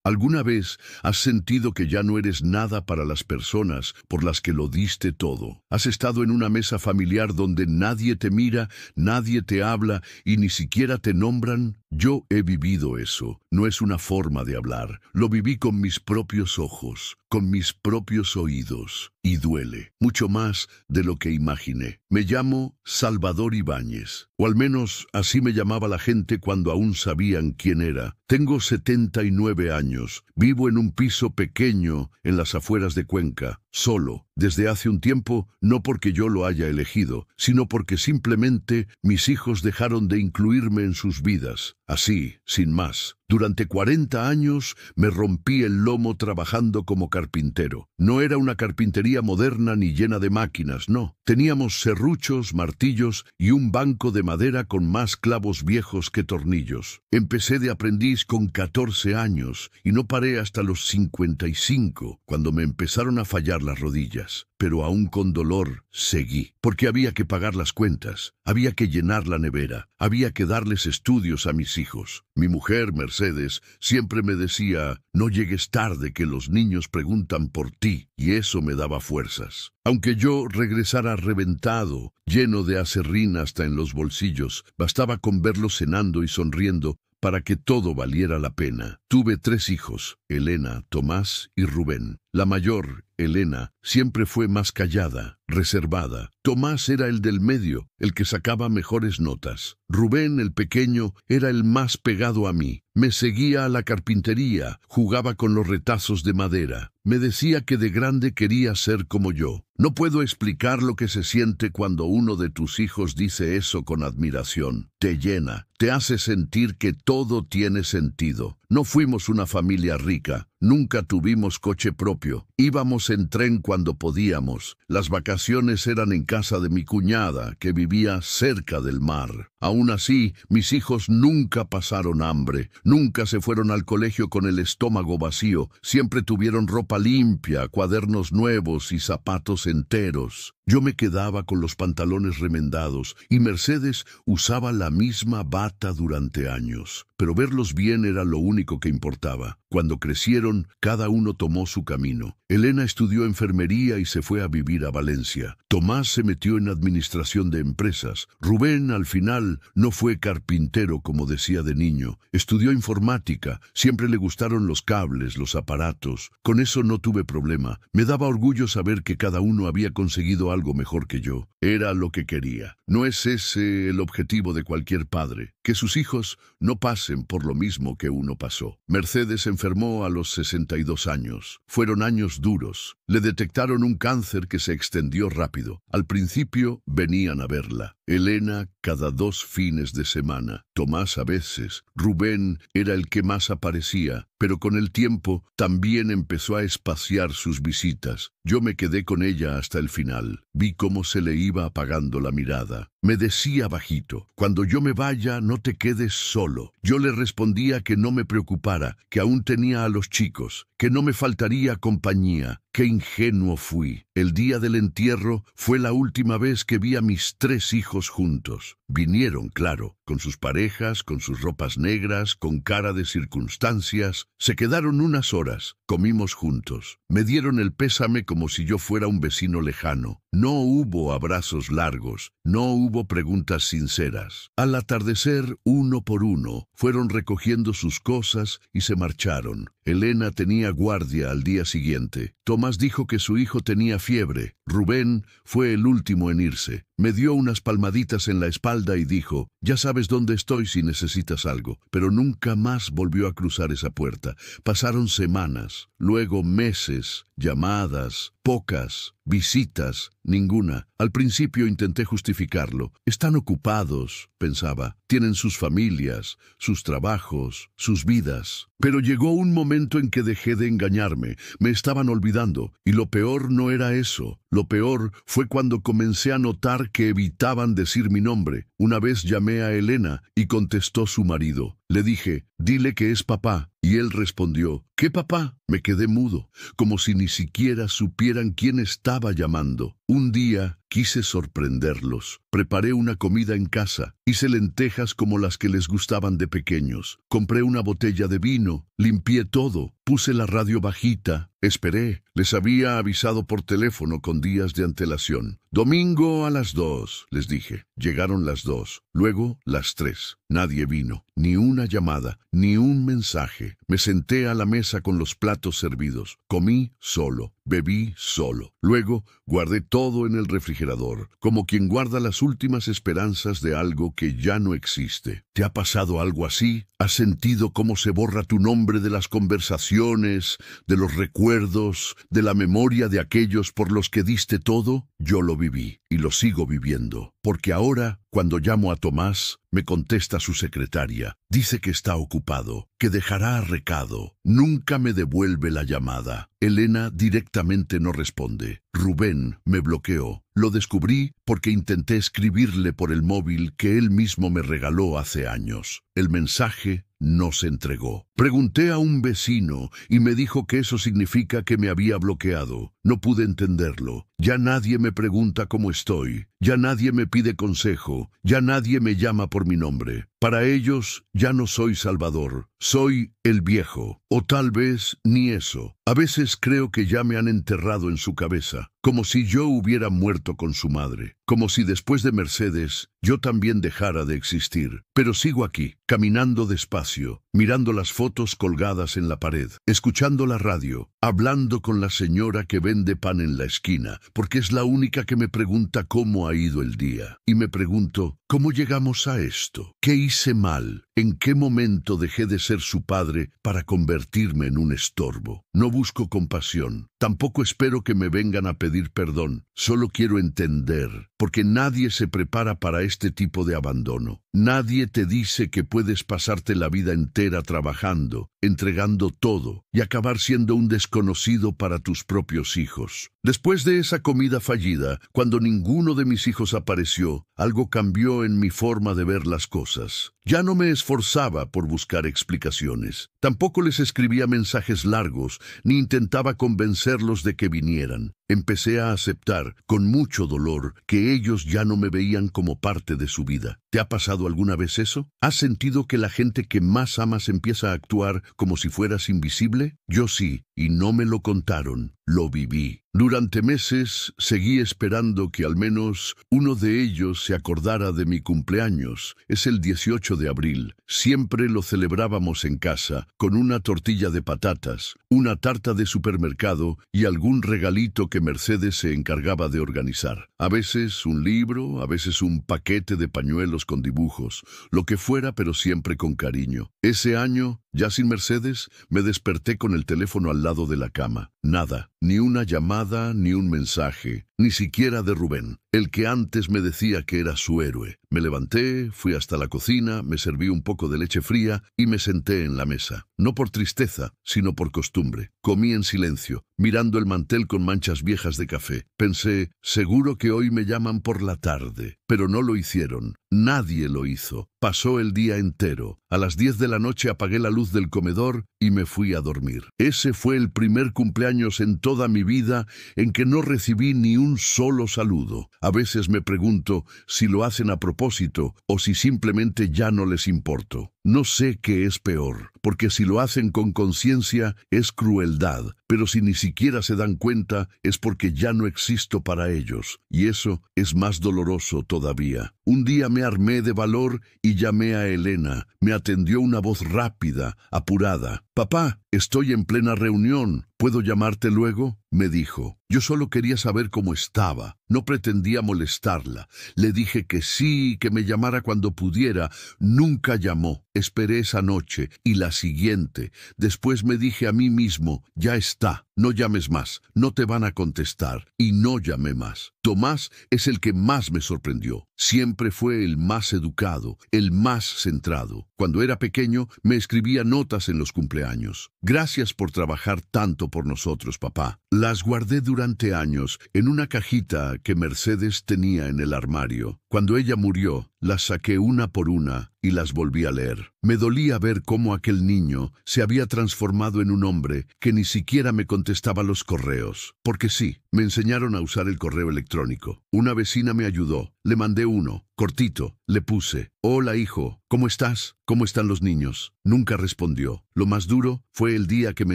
¿Alguna vez has sentido que ya no eres nada para las personas por las que lo diste todo? ¿Has estado en una mesa familiar donde nadie te mira, nadie te habla y ni siquiera te nombran? Yo he vivido eso. No es una forma de hablar. Lo viví con mis propios ojos, con mis propios oídos. Y duele, mucho más de lo que imaginé. Me llamo Salvador Ibáñez, o al menos así me llamaba la gente cuando aún sabían quién era. Tengo 79 años, vivo en un piso pequeño en las afueras de Cuenca, solo, desde hace un tiempo, no porque yo lo haya elegido, sino porque simplemente mis hijos dejaron de incluirme en sus vidas. Así, sin más. Durante 40 años me rompí el lomo trabajando como carpintero. No era una carpintería moderna ni llena de máquinas, no. Teníamos serruchos, martillos y un banco de madera con más clavos viejos que tornillos. Empecé de aprendiz con 14 años y no paré hasta los 55, cuando me empezaron a fallar las rodillas. Pero aún con dolor seguí, porque había que pagar las cuentas, había que llenar la nevera, había que darles estudios a mis hijos. Mi mujer, Mercedes, siempre me decía, no llegues tarde que los niños preguntan por ti, y eso me daba fuerzas. Aunque yo regresara reventado, lleno de aserrín hasta en los bolsillos, bastaba con verlos cenando y sonriendo para que todo valiera la pena. Tuve 3 hijos, Elena, Tomás y Rubén. La mayor, Elena, siempre fue más callada, reservada. Tomás era el del medio, el que sacaba mejores notas. Rubén, el pequeño, era el más pegado a mí. Me seguía a la carpintería, jugaba con los retazos de madera. Me decía que de grande quería ser como yo. No puedo explicar lo que se siente cuando uno de tus hijos dice eso con admiración. Te llena, te hace sentir que todo tiene sentido. No fuimos una familia rica, nunca tuvimos coche propio. Íbamos en tren cuando podíamos. Las vacaciones eran en casa de mi cuñada, que vivía cerca del mar. Aún así, mis hijos nunca pasaron hambre, nunca se fueron al colegio con el estómago vacío, siempre tuvieron ropa limpia, cuadernos nuevos y zapatos enteros. Yo me quedaba con los pantalones remendados y Mercedes usaba la misma bata durante años. Pero verlos bien era lo único que importaba. Cuando crecieron, cada uno tomó su camino. Elena estudió enfermería y se fue a vivir a Valencia. Tomás se metió en administración de empresas. Rubén, al final, no fue carpintero como decía de niño. Estudió informática. Siempre le gustaron los cables, los aparatos. Con eso no tuve problema. Me daba orgullo saber que cada uno había conseguido algo mejor que yo. Era lo que quería. ¿No es ese el objetivo de cualquier padre? Que sus hijos no pasen por lo mismo que uno pasó. Mercedes se enfermó a los 62 años. Fueron años duros. Le detectaron un cáncer que se extendió rápido. Al principio venían a verla. Elena cada 2 fines de semana. Tomás a veces. Rubén era el que más aparecía. Pero con el tiempo también empezó a espaciar sus visitas. Yo me quedé con ella hasta el final. Vi cómo se le iba apagando la mirada. Me decía bajito, cuando yo me vaya no te quedes solo. Yo le respondía que no me preocupara, que aún tenía a los chicos, que no me faltaría compañía. Qué ingenuo fui. El día del entierro fue la última vez que vi a mis 3 hijos juntos. Vinieron, claro, con sus parejas, con sus ropas negras, con cara de circunstancias. Se quedaron unas horas. Comimos juntos. Me dieron el pésame como si yo fuera un vecino lejano. No hubo abrazos largos. No hubo preguntas sinceras. Al atardecer, uno por uno, fueron recogiendo sus cosas y se marcharon. Elena tenía guardia al día siguiente. Tomás dijo que su hijo tenía fiebre. Rubén fue el último en irse. Me dio unas palmaditas en la espalda y dijo, ya sabes dónde estoy si necesitas algo. Pero nunca más volvió a cruzar esa puerta. Pasaron semanas, luego meses, llamadas, pocas, visitas, ninguna. Al principio intenté justificarlo. Están ocupados, pensaba. Tienen sus familias, sus trabajos, sus vidas. Pero llegó un momento en que dejé de engañarme. Me estaban olvidando. Y lo peor no era eso. Lo peor fue cuando comencé a notar que evitaban decir mi nombre. Una vez llamé a Elena y contestó su marido. Le dije, dile que es papá. Y él respondió, ¿qué papá? Me quedé mudo, como si ni siquiera supieran quién estaba llamando. Un día quise sorprenderlos. Preparé una comida en casa. Hice lentejas como las que les gustaban de pequeños. Compré una botella de vino. Limpié todo. Puse la radio bajita, esperé. Les había avisado por teléfono con días de antelación. Domingo a las 2, les dije. Llegaron las 2, luego las 3. Nadie vino, ni una llamada, ni un mensaje. Me senté a la mesa con los platos servidos. Comí solo, bebí solo. Luego guardé todo en el refrigerador, como quien guarda las últimas esperanzas de algo que ya no existe. ¿Te ha pasado algo así? ¿Has sentido cómo se borra tu nombre de las conversaciones, de los recuerdos, de la memoria de aquellos por los que diste todo? Yo lo viví y lo sigo viviendo, porque ahora, cuando llamo a Tomás, me contesta su secretaria. Dice que está ocupado, que dejará recado. Nunca me devuelve la llamada. Elena directamente no responde. Rubén me bloqueó. Lo descubrí porque intenté escribirle por el móvil que él mismo me regaló hace años. El mensaje no se entregó. Pregunté a un vecino y me dijo que eso significa que me había bloqueado. No pude entenderlo. Ya nadie me pregunta cómo estoy. Ya nadie me pide consejo. Ya nadie me llama por mi nombre. Para ellos ya no soy Salvador. Soy el viejo. O tal vez ni eso. A veces creo que ya me han enterrado en su cabeza. Como si yo hubiera muerto con su madre. Como si después de Mercedes yo también dejara de existir. Pero sigo aquí, caminando despacio, mirando las fotos colgadas en la pared, escuchando la radio, hablando con la señora que vende pan en la esquina, porque es la única que me pregunta cómo ha ido el día. Y me pregunto, ¿cómo llegamos a esto? ¿Qué hice mal? ¿En qué momento dejé de ser su padre para convertirme en un estorbo? No busco compasión. Tampoco espero que me vengan a pedir perdón. Solo quiero entender, porque nadie se prepara para este tipo de abandono. Nadie te dice que puedes pasarte la vida entera trabajando, entregando todo, y acabar siendo un desconocido para tus propios hijos. Después de esa comida fallida, cuando ninguno de mis hijos apareció, algo cambió en mi forma de ver las cosas. Ya no me esforzaba por buscar explicaciones. Tampoco les escribía mensajes largos, ni intentaba convencerlos de que vinieran. Empecé a aceptar, con mucho dolor, que ellos ya no me veían como parte de su vida. ¿Te ha pasado alguna vez eso? ¿Has sentido que la gente que más amas empieza a actuar como si fueras invisible? Yo sí, y no me lo contaron. Lo viví. Durante meses seguí esperando que al menos uno de ellos se acordara de mi cumpleaños. Es el 18 de abril. Siempre lo celebrábamos en casa, con una tortilla de patatas, una tarta de supermercado y algún regalito que Mercedes se encargaba de organizar. A veces un libro, a veces un paquete de pañuelos con dibujos, lo que fuera, pero siempre con cariño. Ese año, ya sin Mercedes, me desperté con el teléfono al lado de la cama. Nada, ni una llamada, ni un mensaje, ni siquiera de Rubén, el que antes me decía que era su héroe. Me levanté, fui hasta la cocina, me serví un poco de leche fría y me senté en la mesa. No por tristeza, sino por costumbre. Comí en silencio, mirando el mantel con manchas viejas de café. Pensé, seguro que hoy me llaman por la tarde. Pero no lo hicieron. Nadie lo hizo. Pasó el día entero. A las 10 de la noche apagué la luz del comedor y me fui a dormir. Ese fue el primer cumpleaños en toda mi vida en que no recibí ni un solo saludo. A veces me pregunto si lo hacen a propósito o si simplemente ya no les importo. No sé qué es peor, porque si lo hacen con conciencia es crueldad, pero si ni siquiera se dan cuenta es porque ya no existo para ellos, y eso es más doloroso todavía. Un día me armé de valor y llamé a Elena. Me atendió una voz rápida, apurada. «Papá, estoy en plena reunión. ¿Puedo llamarte luego?», me dijo. Yo solo quería saber cómo estaba. No pretendía molestarla. Le dije que sí, que me llamara cuando pudiera. Nunca llamó. Esperé esa noche y la siguiente. Después me dije a mí mismo, ya está, no llames más, no te van a contestar. Y no llamé más. Tomás es el que más me sorprendió. Siempre fue el más educado, el más centrado. Cuando era pequeño, me escribía notas en los cumpleaños. «Gracias por trabajar tanto por nosotros, papá». Las guardé durante años en una cajita que Mercedes tenía en el armario. Cuando ella murió, las saqué una por una y las volví a leer. Me dolía ver cómo aquel niño se había transformado en un hombre que ni siquiera me contestaba los correos. Porque sí, me enseñaron a usar el correo electrónico. Una vecina me ayudó. Le mandé uno, cortito. Le puse: hola hijo, ¿cómo estás? ¿Cómo están los niños? Nunca respondió. Lo más duro fue el día que me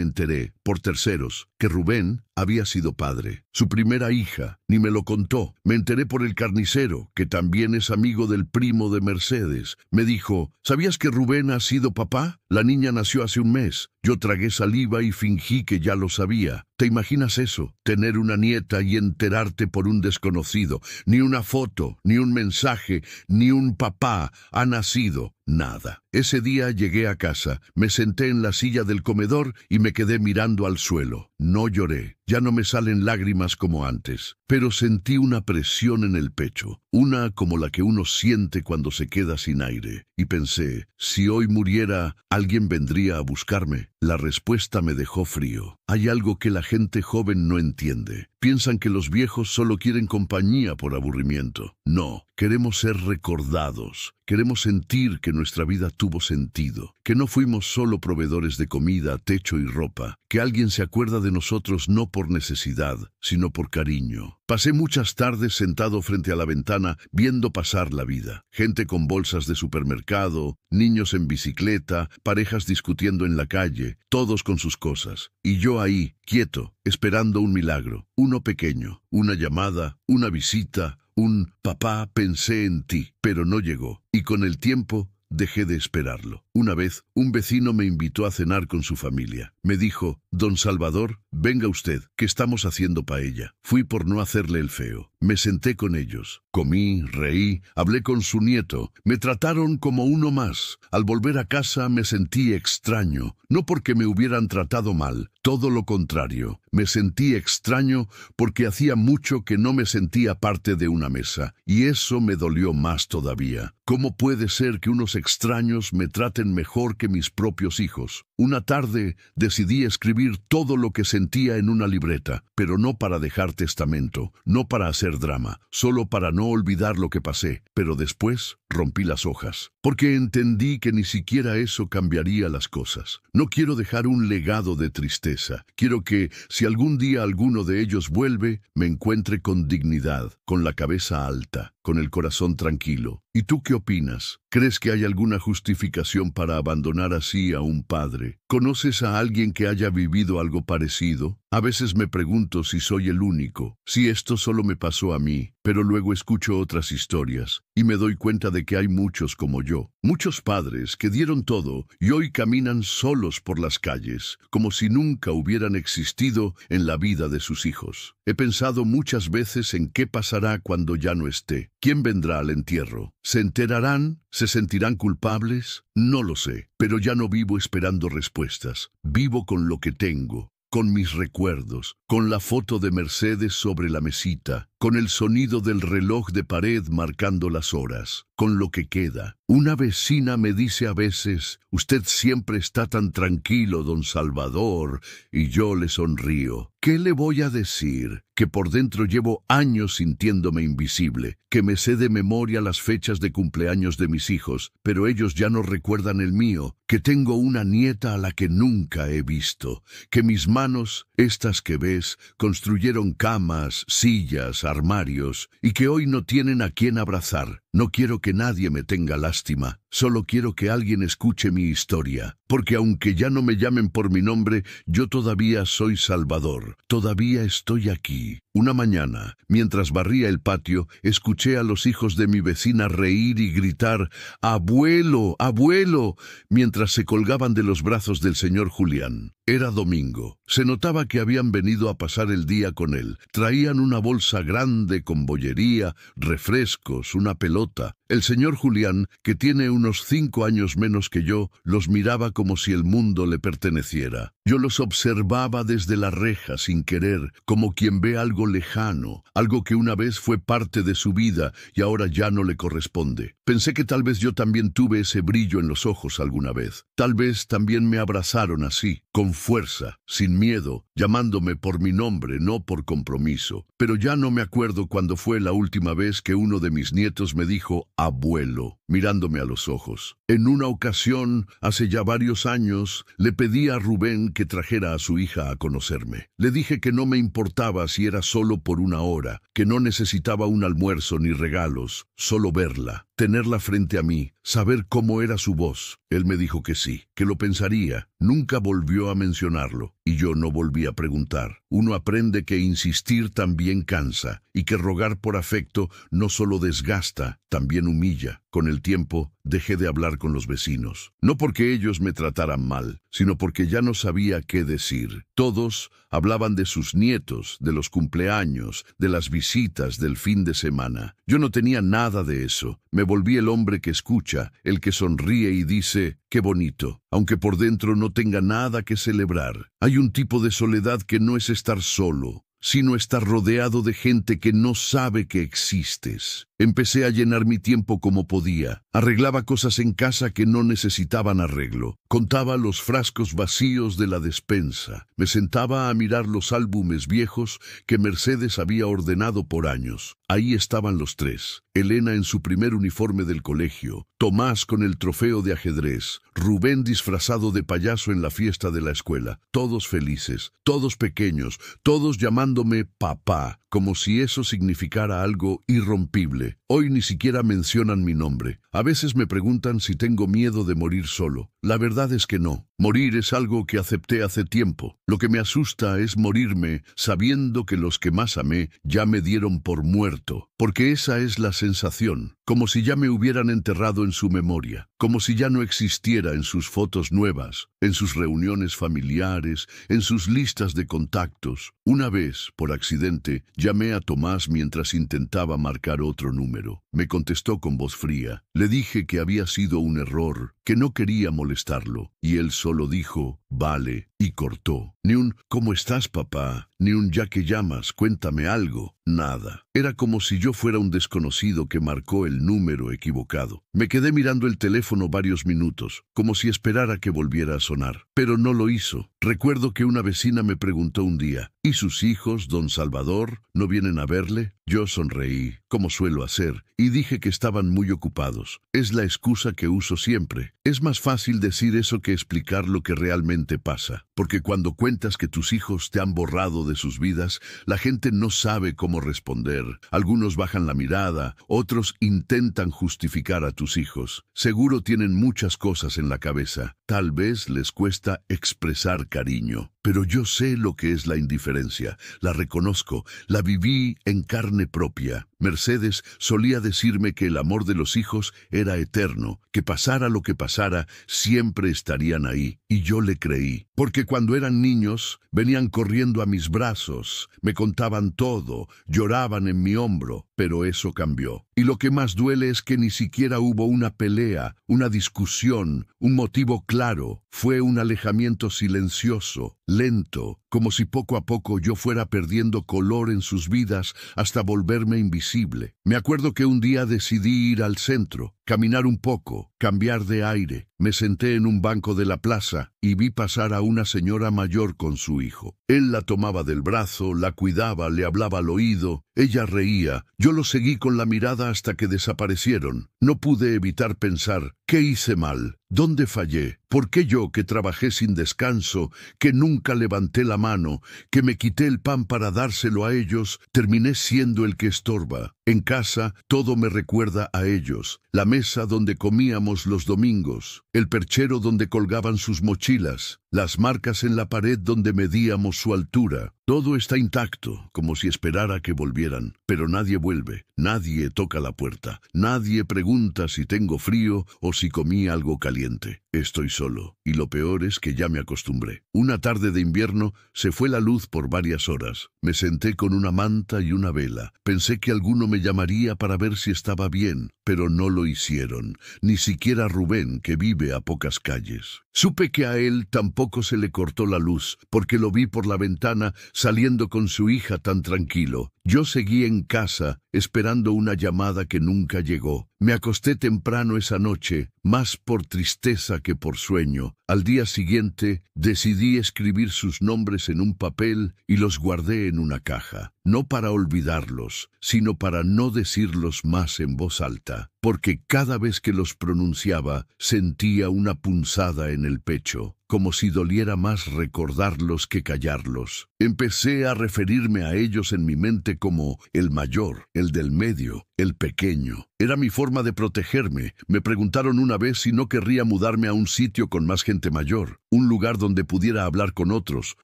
enteré, por terceros, que Rubén había sido padre. Su primera hija, ni me lo contó. Me enteré por el carnicero, que también es amigo del primo de Mercedes. Me dijo: ¿sabías que Rubén ha sido papá? La niña nació hace un mes. Yo tragué saliva y fingí que ya lo sabía. ¿Te imaginas eso? Tener una nieta y enterarte por un desconocido. Ni una foto, ni un mensaje, ni un papá ha nacido. Nada. Ese día llegué a casa, me senté en la silla del comedor y me quedé mirando al suelo. No lloré, ya no me salen lágrimas como antes, pero sentí una presión en el pecho, una como la que uno siente cuando se queda sin aire. Y pensé, si hoy muriera, ¿alguien vendría a buscarme? La respuesta me dejó frío. Hay algo que la gente joven no entiende. Piensan que los viejos solo quieren compañía por aburrimiento. No, queremos ser recordados. Queremos sentir que nuestra vida tuvo sentido, que no fuimos solo proveedores de comida, techo y ropa, que alguien se acuerda de nosotros no por necesidad, sino por cariño. Pasé muchas tardes sentado frente a la ventana viendo pasar la vida. Gente con bolsas de supermercado, niños en bicicleta, parejas discutiendo en la calle, todos con sus cosas. Y yo ahí, quieto, esperando un milagro, uno pequeño, una llamada, una visita, un papá, pensé en ti, pero no llegó. Y con el tiempo dejé de esperarlo. Una vez, un vecino me invitó a cenar con su familia. Me dijo: don Salvador, venga usted, que estamos haciendo paella. Fui por no hacerle el feo. Me senté con ellos. Comí, reí, hablé con su nieto. Me trataron como uno más. Al volver a casa me sentí extraño, no porque me hubieran tratado mal, todo lo contrario. Me sentí extraño porque hacía mucho que no me sentía parte de una mesa, y eso me dolió más todavía. ¿Cómo puede ser que unos extraños me traten mejor que mis propios hijos? Una tarde decidí escribir todo lo que sentía en una libreta, pero no para dejar testamento, no para hacer drama, solo para no olvidar lo que pasé. Pero después rompí las hojas, porque entendí que ni siquiera eso cambiaría las cosas. No quiero dejar un legado de tristeza. Quiero que, si algún día alguno de ellos vuelve, me encuentre con dignidad, con la cabeza alta, con el corazón tranquilo. ¿Y tú qué opinas? ¿Crees que hay alguna justificación para abandonar así a un padre? ¿Conoces a alguien que haya vivido algo parecido? A veces me pregunto si soy el único, si esto solo me pasó a mí, pero luego escucho otras historias y me doy cuenta de que hay muchos como yo, muchos padres que dieron todo y hoy caminan solos por las calles, como si nunca hubieran existido en la vida de sus hijos. He pensado muchas veces en qué pasará cuando ya no esté. ¿Quién vendrá al entierro? ¿Se enterarán? ¿Se sentirán culpables? No lo sé, pero ya no vivo esperando respuestas. Vivo con lo que tengo, con mis recuerdos, con la foto de Mercedes sobre la mesita, con el sonido del reloj de pared marcando las horas, con lo que queda. Una vecina me dice a veces: usted siempre está tan tranquilo, don Salvador, y yo le sonrío. ¿Qué le voy a decir? Que por dentro llevo años sintiéndome invisible, que me sé de memoria las fechas de cumpleaños de mis hijos, pero ellos ya no recuerdan el mío, que tengo una nieta a la que nunca he visto, que mis manos, estas que ves, construyeron camas, sillas, armarios, y que hoy no tienen a quien abrazar. No quiero que nadie me tenga lástima, solo quiero que alguien escuche mi historia, porque aunque ya no me llamen por mi nombre, yo todavía soy Salvador, todavía estoy aquí. Una mañana, mientras barría el patio, escuché a los hijos de mi vecina reír y gritar: ¡abuelo, abuelo!, mientras se colgaban de los brazos del señor Julián. Era domingo. Se notaba que habían venido a pasar el día con él. Traían una bolsa grande con bollería, refrescos, una pelota. El señor Julián, que tiene unos 5 años menos que yo, los miraba como si el mundo le perteneciera. Yo los observaba desde la reja sin querer, como quien ve algo lejano, algo que una vez fue parte de su vida y ahora ya no le corresponde. Pensé que tal vez yo también tuve ese brillo en los ojos alguna vez. Tal vez también me abrazaron así, con fuerza, sin miedo, llamándome por mi nombre, no por compromiso. Pero ya no me acuerdo cuándo fue la última vez que uno de mis nietos me dijo abuelo, mirándome a los ojos. En una ocasión, hace ya varios años, le pedí a Rubén que trajera a su hija a conocerme. Le dije que no me importaba si era solo por una hora, que no necesitaba un almuerzo ni regalos, solo verla, tenerla frente a mí, saber cómo era su voz. Él me dijo que sí, que lo pensaría. Nunca volvió a mencionarlo, y yo no volví a preguntar. Uno aprende que insistir también cansa, y que rogar por afecto no solo desgasta, también humilla. Con el tiempo, dejé de hablar con los vecinos. No porque ellos me trataran mal, sino porque ya no sabía qué decir. Todos hablaban de sus nietos, de los cumpleaños, de las visitas del fin de semana. Yo no tenía nada de eso. Me volví el hombre que escucha, el que sonríe y dice, qué bonito, aunque por dentro no tenga nada que celebrar. Hay un tipo de soledad que no es estar solo, sino estar rodeado de gente que no sabe que existes. Empecé a llenar mi tiempo como podía. Arreglaba cosas en casa que no necesitaban arreglo. Contaba los frascos vacíos de la despensa. Me sentaba a mirar los álbumes viejos que Mercedes había ordenado por años. Ahí estaban los tres. Elena en su primer uniforme del colegio, Tomás con el trofeo de ajedrez, Rubén disfrazado de payaso en la fiesta de la escuela. Todos felices, todos pequeños, todos llamándome papá, como si eso significara algo irrompible. Hoy ni siquiera mencionan mi nombre. A veces me preguntan si tengo miedo de morir solo. La verdad es que no. Morir es algo que acepté hace tiempo. Lo que me asusta es morirme sabiendo que los que más amé ya me dieron por muerto. Porque esa es la sensación, como si ya me hubieran enterrado en su memoria, como si ya no existiera en sus fotos nuevas, en sus reuniones familiares, en sus listas de contactos. Una vez, por accidente, llamé a Tomás mientras intentaba marcar otro número. Me contestó con voz fría. Le dije que había sido un error, que no quería molestarlo, y él solo dijo, vale, y cortó. Ni un ¿cómo estás, papá? Ni un ya que llamas, cuéntame algo. Nada. Era como si yo fuera un desconocido que marcó el número equivocado. Me quedé mirando el teléfono varios minutos, como si esperara que volviera a sonar. Pero no lo hizo. Recuerdo que una vecina me preguntó un día, ¿y sus hijos, don Salvador, no vienen a verle? Yo sonreí, como suelo hacer, y dije que estaban muy ocupados. Es la excusa que uso siempre. Es más fácil decir eso que explicar lo que realmente pasa, porque cuando cuentas que tus hijos te han borrado de sus vidas, la gente no sabe cómo responder. Algunos bajan la mirada, otros intentan justificar a tus hijos. Seguro tienen muchas cosas en la cabeza. Tal vez les cuesta expresar cariño. Pero yo sé lo que es la indiferencia, la reconozco, la viví en carne propia. Mercedes solía decirme que el amor de los hijos era eterno, que pasara lo que pasara, siempre estarían ahí. Y yo le creí, porque cuando eran niños, venían corriendo a mis brazos, me contaban todo, lloraban en mi hombro, pero eso cambió. Y lo que más duele es que ni siquiera hubo una pelea, una discusión, un motivo claro. Fue un alejamiento silencioso, lento, como si poco a poco yo fuera perdiendo color en sus vidas hasta volverme invisible. Me acuerdo que un día decidí ir al centro, caminar un poco, cambiar de aire. Me senté en un banco de la plaza y vi pasar a una señora mayor con su hijo. Él la tomaba del brazo, la cuidaba, le hablaba al oído. Ella reía. Yo lo seguí con la mirada hasta que desaparecieron. No pude evitar pensar, ¿qué hice mal? ¿Dónde fallé? ¿Por qué yo, que trabajé sin descanso, que nunca levanté la mano, que me quité el pan para dárselo a ellos, terminé siendo el que estorba? En casa, todo me recuerda a ellos. La mesa donde comíamos los domingos, el perchero donde colgaban sus mochilas, las marcas en la pared donde medíamos su altura. Todo está intacto, como si esperara que volvieran. Pero nadie vuelve, nadie toca la puerta, nadie pregunta si tengo frío o si comí algo caliente. Estoy solo, y lo peor es que ya me acostumbré. Una tarde de invierno se fue la luz por varias horas. Me senté con una manta y una vela. Pensé que alguno me llamaría para ver si estaba bien, pero no lo hicieron, ni siquiera Rubén, que vive a pocas calles. Supe que a él tampoco Tampoco se le cortó la luz, porque lo vi por la ventana saliendo con su hija tan tranquilo. Yo seguí en casa, esperando una llamada que nunca llegó. Me acosté temprano esa noche, más por tristeza que por sueño. Al día siguiente, decidí escribir sus nombres en un papel y los guardé en una caja. No para olvidarlos, sino para no decirlos más en voz alta, porque cada vez que los pronunciaba, sentía una punzada en el pecho, como si doliera más recordarlos que callarlos. Empecé a referirme a ellos en mi mente como el mayor, el del medio, el pequeño. Era mi forma de protegerme. Me preguntaron una vez si no querría mudarme a un sitio con más gente mayor, un lugar donde pudiera hablar con otros,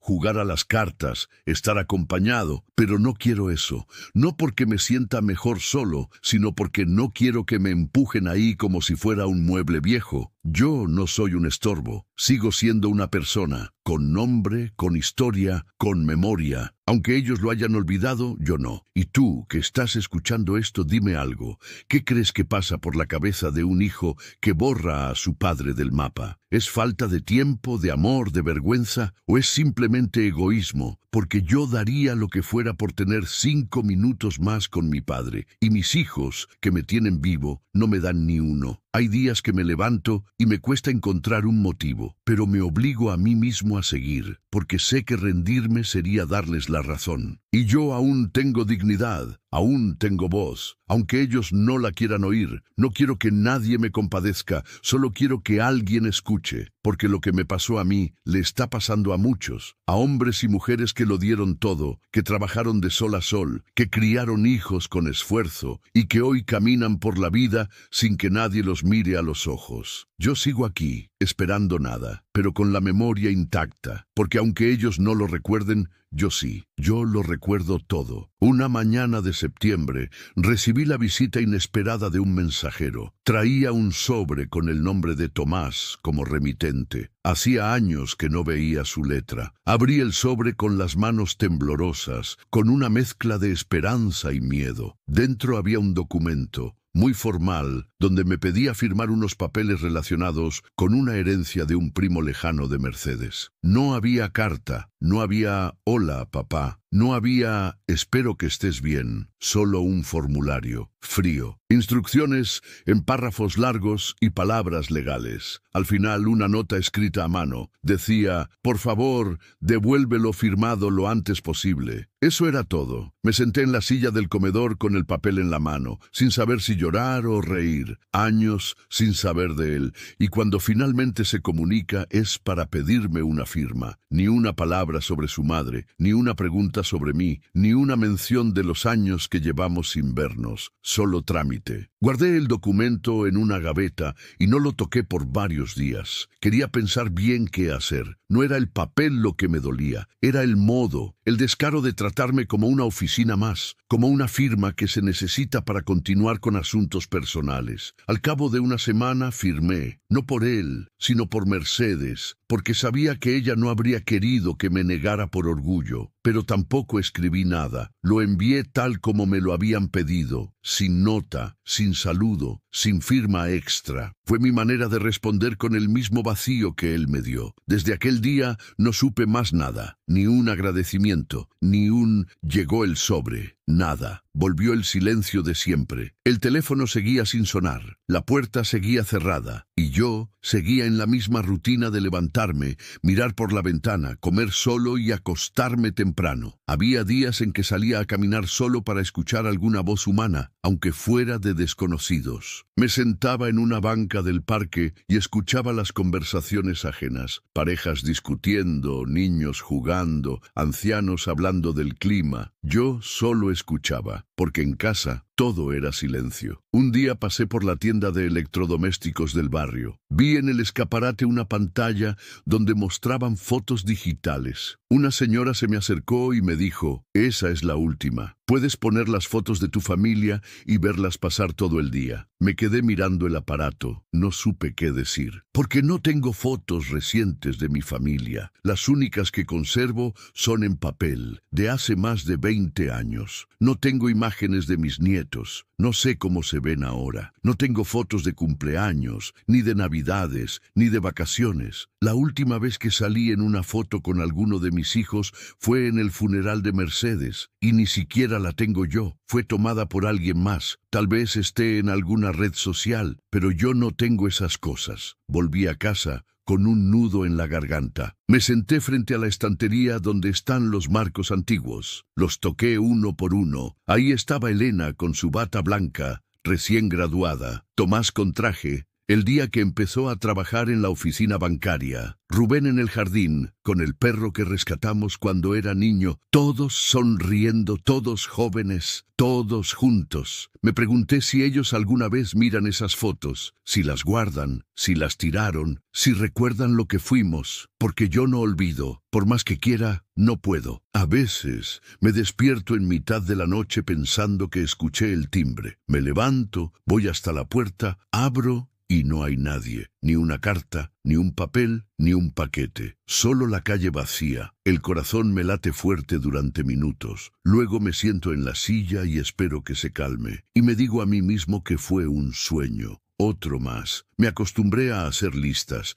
jugar a las cartas, estar acompañado. Pero no quiero eso, no porque me sienta mejor solo, sino porque no quiero que me empujen ahí como si fuera un mueble viejo. Yo no soy un estorbo, sigo siendo una persona, con nombre, con historia, con memoria. Aunque ellos lo hayan olvidado, yo no. Y tú, que estás escuchando esto, dime algo. ¿Qué crees que pasa por la cabeza de un hijo que borra a su padre del mapa? ¿Es falta de tiempo, de amor, de vergüenza? ¿O es simplemente egoísmo? Porque yo daría lo que fuera por tener 5 minutos más con mi padre. Y mis hijos, que me tienen vivo, no me dan ni uno. Hay días que me levanto y me cuesta encontrar un motivo, pero me obligo a mí mismo a seguir, porque sé que rendirme sería darles la razón. Y yo aún tengo dignidad, aún tengo voz, aunque ellos no la quieran oír. No quiero que nadie me compadezca, solo quiero que alguien escuche, porque lo que me pasó a mí le está pasando a muchos, a hombres y mujeres que lo dieron todo, que trabajaron de sol a sol, que criaron hijos con esfuerzo y que hoy caminan por la vida sin que nadie los mire a los ojos. Yo sigo aquí, esperando nada, pero con la memoria intacta, porque aunque ellos no lo recuerden, yo sí, yo lo recuerdo todo. Una mañana de septiembre recibí la visita inesperada de un mensajero. Traía un sobre con el nombre de Tomás como remitente. Hacía años que no veía su letra. Abrí el sobre con las manos temblorosas, con una mezcla de esperanza y miedo. Dentro había un documento muy formal, donde me pedía firmar unos papeles relacionados con una herencia de un primo lejano de Mercedes. No había carta, no había «Hola, papá», no había «Espero que estés bien», solo un formulario, frío. Instrucciones en párrafos largos y palabras legales. Al final, una nota escrita a mano. Decía, «Por favor, devuélvelo firmado lo antes posible». Eso era todo. Me senté en la silla del comedor con el papel en la mano, sin saber si llorar o reír. Años sin saber de él. Y cuando finalmente se comunica es para pedirme una firma. Ni una palabra sobre su madre, ni una pregunta sobre mí, ni una mención de los años que llevamos sin vernos. Solo trámite. Guardé el documento en una gaveta y no lo toqué por varios días. Quería pensar bien qué hacer. No era el papel lo que me dolía, era el modo, el descaro de tratarme como una oficina más, como una firma que se necesita para continuar con asuntos personales. Al cabo de una semana firmé, no por él, sino por Mercedes, porque sabía que ella no habría querido que me negara por orgullo, pero tampoco escribí nada. Lo envié tal como me lo habían pedido, sin nota, sin saludo, sin firma extra. Fue mi manera de responder con el mismo vacío que él me dio. Desde aquel día no supe más nada, ni un agradecimiento, ni un «llegó el sobre». Nada. Volvió el silencio de siempre. El teléfono seguía sin sonar, la puerta seguía cerrada, y yo seguía en la misma rutina de levantarme, mirar por la ventana, comer solo y acostarme temprano. Había días en que salía a caminar solo para escuchar alguna voz humana, aunque fuera de desconocidos. Me sentaba en una banca del parque y escuchaba las conversaciones ajenas, parejas discutiendo, niños jugando, ancianos hablando del clima. Yo solo escuchaba, porque en casa todo era silencio. Un día pasé por la tienda de electrodomésticos del barrio. Vi en el escaparate una pantalla donde mostraban fotos digitales. Una señora se me acercó y me dijo, «Esa es la última». Puedes poner las fotos de tu familia y verlas pasar todo el día. Me quedé mirando el aparato. No supe qué decir. Porque no tengo fotos recientes de mi familia. Las únicas que conservo son en papel, de hace más de 20 años. No tengo imágenes de mis nietos. No sé cómo se ven ahora. No tengo fotos de cumpleaños, ni de navidades, ni de vacaciones. La última vez que salí en una foto con alguno de mis hijos fue en el funeral de Mercedes, y ni siquiera la tengo yo. Fue tomada por alguien más. Tal vez esté en alguna red social, pero yo no tengo esas cosas. Volví a casa con un nudo en la garganta. Me senté frente a la estantería donde están los marcos antiguos. Los toqué uno por uno. Ahí estaba Elena con su bata blanca, recién graduada. Tomás con traje, el día que empezó a trabajar en la oficina bancaria. Rubén en el jardín, con el perro que rescatamos cuando era niño. Todos sonriendo, todos jóvenes, todos juntos. Me pregunté si ellos alguna vez miran esas fotos, si las guardan, si las tiraron, si recuerdan lo que fuimos, porque yo no olvido. Por más que quiera, no puedo. A veces me despierto en mitad de la noche pensando que escuché el timbre. Me levanto, voy hasta la puerta, abro y no hay nadie, ni una carta, ni un papel, ni un paquete. Solo la calle vacía. El corazón me late fuerte durante minutos. Luego me siento en la silla y espero que se calme. Y me digo a mí mismo que fue un sueño. Otro más. Me acostumbré a hacer listas